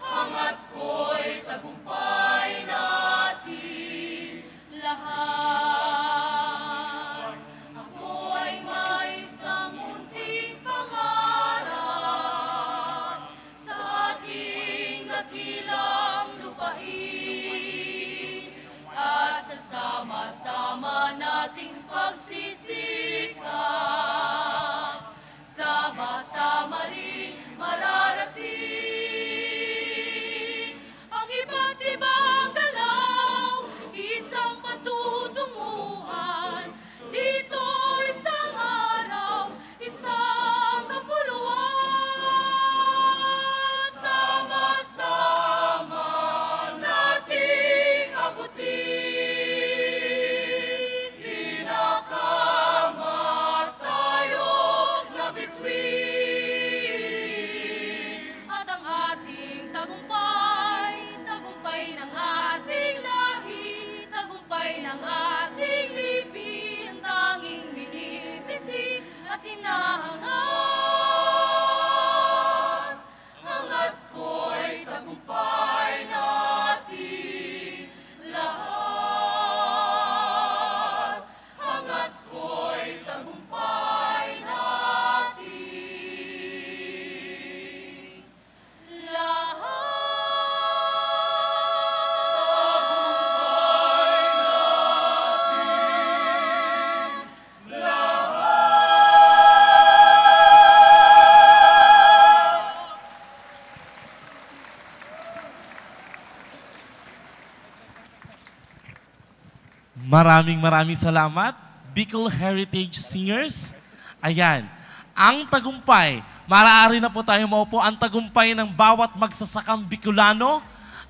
Hangat ko'y tagumpay natin lahat. Ako ay may isang munting pangarap sa ating dakilang lupain, at sa sama-sama nating pagsisikap, sama-sama rin mararating ang iba't ibang galaw, isang patutunguhan, dito isang araw, isang kapuluan. Sama-sama nating abutin, pinakamatayong nabituin, at ang ating tagumpay, tagumpay ng ating lahi, tagumpay ng ating lipi, ang tanging minipiti at inahangat. Hangat ko'y tagumpay natin lahat. Hangat ko'y tagumpay natin lahat. Maraming salamat, Bicol Heritage Singers. Ayan, ang tagumpay, maaari na po tayo maupo, ang tagumpay ng bawat magsasakang Bicolano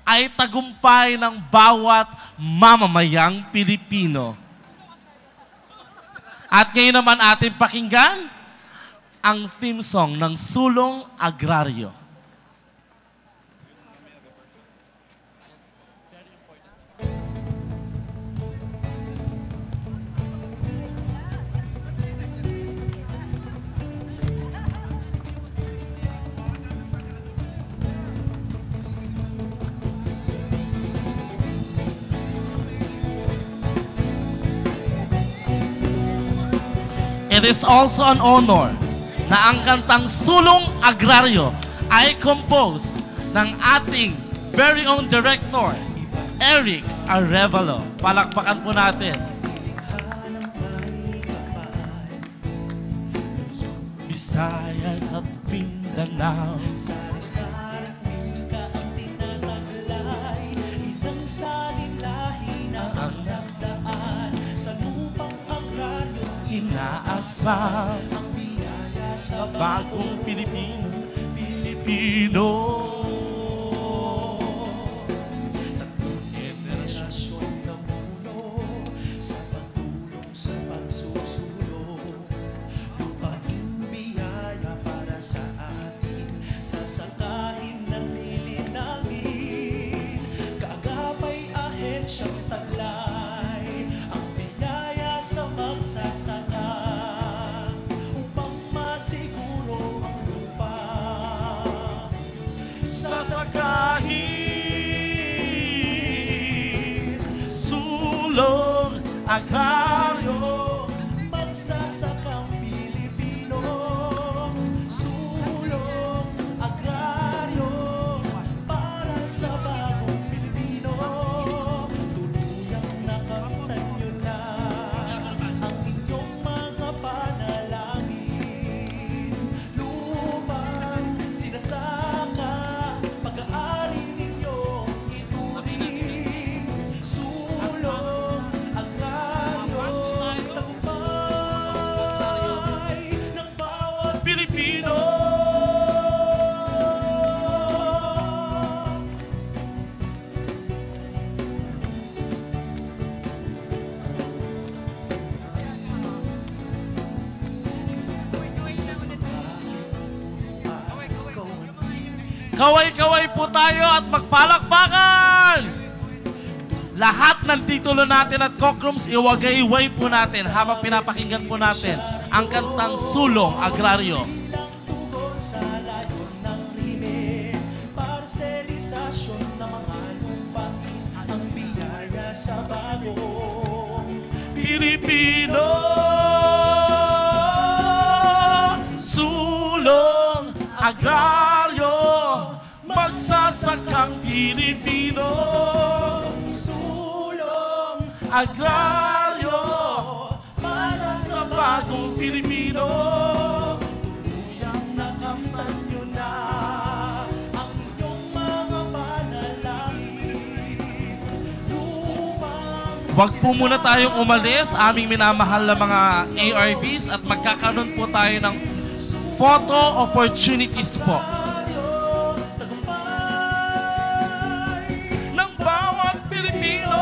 ay tagumpay ng bawat mamamayang Pilipino. At ngayon naman ating pakinggan ang theme song ng Sulong Agraryo. It is also an honor na ang kantang Sulong Agraryo ay composed ng ating very own director, Eric Arevalo. Palakpakan po natin. Visayas at Mindanao, Sari-sarang ka ang tinataglay, inang salinlahi na ang nagdaan sa lupang agraryo. inaasam Ang biyaya sa sa bagong Pilipino. tatlong henerasyon na muno sa pagtulong sa pagsusulong. Lupaing biyaya para sa atin, sasakahin at lilinangin. Kaagapay ahensyang taglay, ang biyaya sa magsasaka, upang masiguro ang lupa. Sasakahin, sulong agraryo, Magsasakang Pilipino, sulong agraryo, para sa bagong Pilipino. Tuluyang nakapagpapalaki Kaway-kaway po tayo at magpalakpakan! Lahat ng titulo natin at Kokrums, iwagay-iway po natin habang pinapakinggan po natin ang kantang Sulong Agraryo. Tugon sa layon ng krimen, parselisasyon ng mga lupain, ang biyaya sa bagong Pilipino. Sulong Agraryo, magsasakang Pilipino. Sulong Agraryo, para sa bagong Pilipino. tuluyang nakamtan nyo na ang inyong mga panalangin. Lupang Wag po muna tayong umalis, aming minamahal na mga ARBs, at magkakaroon po tayo ng photo opportunities po. Ng bawat Pilipino.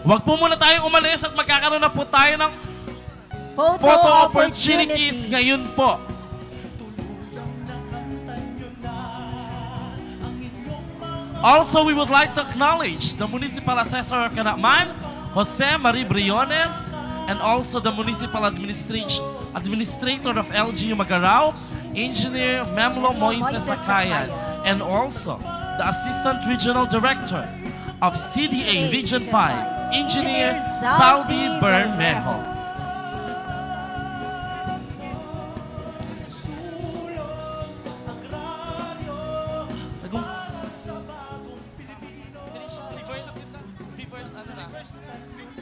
Wag po muna tayong umalis at magkakaroon na po tayo ng photo opportunities ngayon po. Also, we would like to acknowledge the Municipal Assessor of Canacman, Jose Marie Briones, and also the Municipal Administrator of LGU Magarao, Engineer Memlo Moises Akayan, and also the Assistant Regional Director of CDA Region 5, Engineer Saldi Bermejo.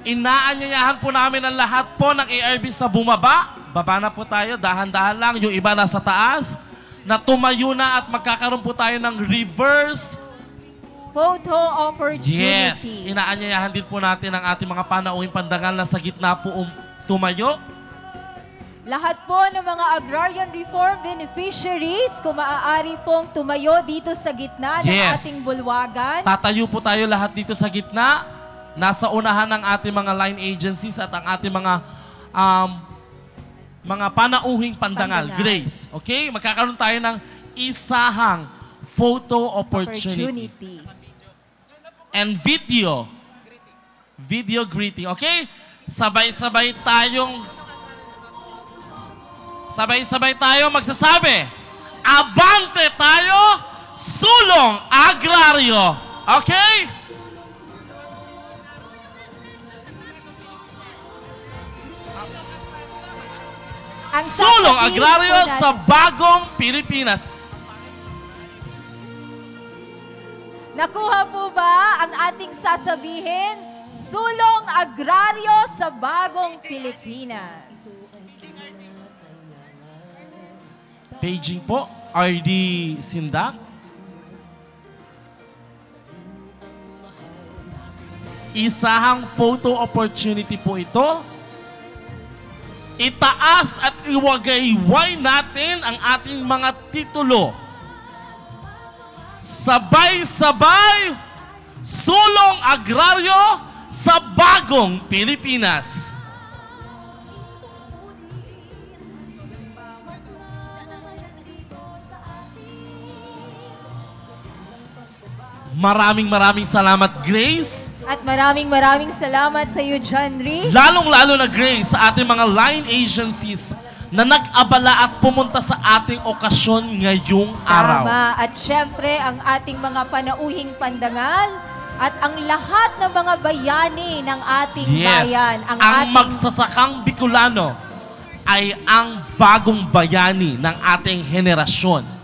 Inaanyayahan po namin ang lahat po ng ARB sa bumaba. Baba na po tayo, dahan-dahan lang. Yung iba nasa taas. Na tumayo na at magkakaroon po tayo ng reverse Photo opportunity. Yes. Inaanyayahan din po natin ang ating mga panauhing pandangal na sa gitna po tumayo. Lahat po ng mga agrarian reform beneficiaries, kung maaari pong tumayo dito sa gitna ng Yes. ating bulwagan. Tatayo po tayo lahat dito sa gitna. Nasa unahan ng ating mga line agencies at ang ating mga panauhing pandangal. Grace. Okay? Magkakaroon tayo ng isahang photo opportunity. And video. Video greeting. Okay? Sabay-sabay tayo magsasabi. Abante tayo, sulong agraryo. Okay? Ang Sulong sasabihin agraryo po natin- sa bagong Pilipinas. Nakuha po ba ang ating sasabihin? Sulong agraryo sa bagong Pilipinas. Paging po, RD Sindak. Isahang photo opportunity po ito. Itaas at iwagayway natin ang ating mga titulo. Sabay-sabay, sulong agraryo sa bagong Pilipinas. Maraming salamat, Grace. At maraming salamat sa iyo, John Ree. Lalong-lalo na, Grace, sa ating mga line agencies na nag-abala at pumunta sa ating okasyon ngayong araw. Tama. At syempre, ang ating mga panauhing pandangal at ang lahat ng mga bayani ng ating bayan. Ang ating magsasakang Bicolano ay ang bagong bayani ng ating henerasyon.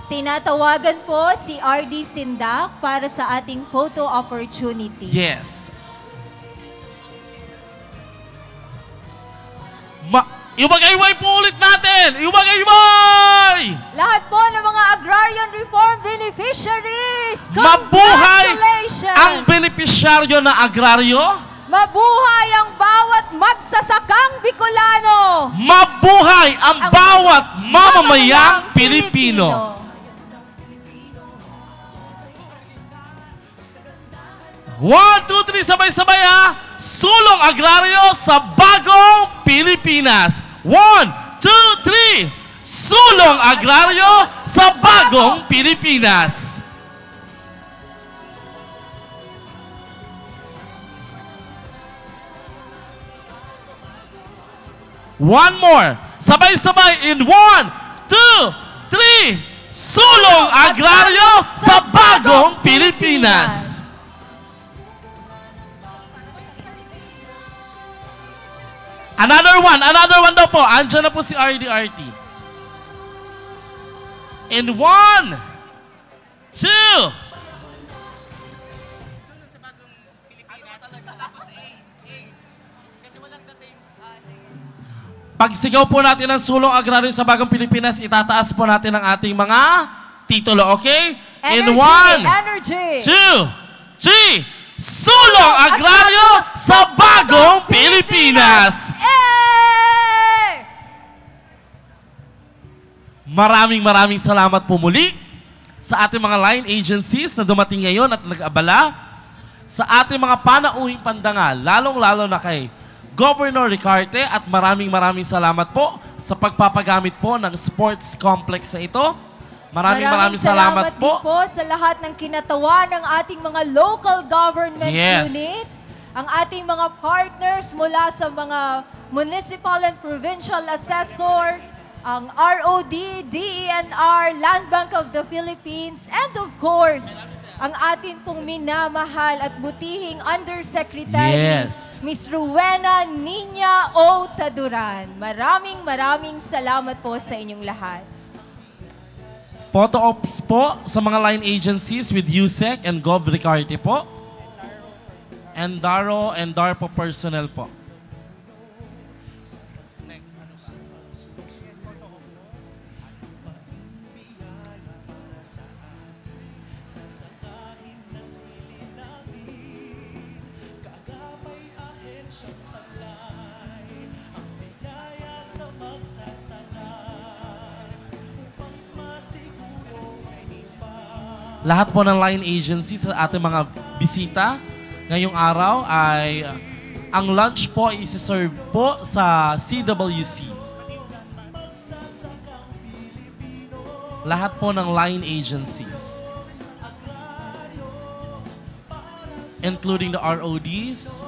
tinatawagan po si RD Sindak para sa ating photo opportunity. Yes. Iwagayway po ulit natin! Iwagayway! Lahat po ng mga agrarian reform beneficiaries, Mabuhay congratulations! ang benepisyaryo na agraryo! Mabuhay ang bawat magsasakang Bicolano! Mabuhay ang bawat mamamayang Pilipino! 1, 2, 3, sabay-sabay ha! sulong agraryo sa bagong Pilipinas. 1, 2, 3. Sulong agraryo sa bagong Pilipinas. One more. Sabay-sabay in 1, 2, 3. Sulong agraryo sa bagong Pilipinas. Another one daw po. Andiyan na po si RDRT. In 1, 2. Pagsigaw po natin ang sulong agraryo sa bagong Pilipinas, itataas po natin ang ating mga titulo, okay? In 1, 2, 3, sulong agraryo sa bagong Pilipinas! Maraming salamat po muli sa ating mga line agencies na dumating ngayon at nag-abala, sa ating mga panauhing pandangal, lalong-lalo na kay Governor Ricarte, at maraming salamat po sa pagpapagamit po ng sports complex na ito. Maraming salamat po. Din po sa lahat ng kinatawan ng ating mga local government units, ang ating mga partners mula sa mga municipal and provincial assessor, ang ROD, DENR, Land Bank of the Philippines, and of course, ang atin pong minamahal at butihing Undersecretary, Ms. Rowena Nina O. Taduran. Maraming salamat po sa inyong lahat. Photo ops po sa mga line agencies with USEC and Gov. Ricarte po. And DARO and DARPO personnel po. Lahat po ng line agencies sa ating mga bisita ngayong araw ay ang lunch po isi-serve po sa CWC. Lahat po ng line agencies, including the RODs,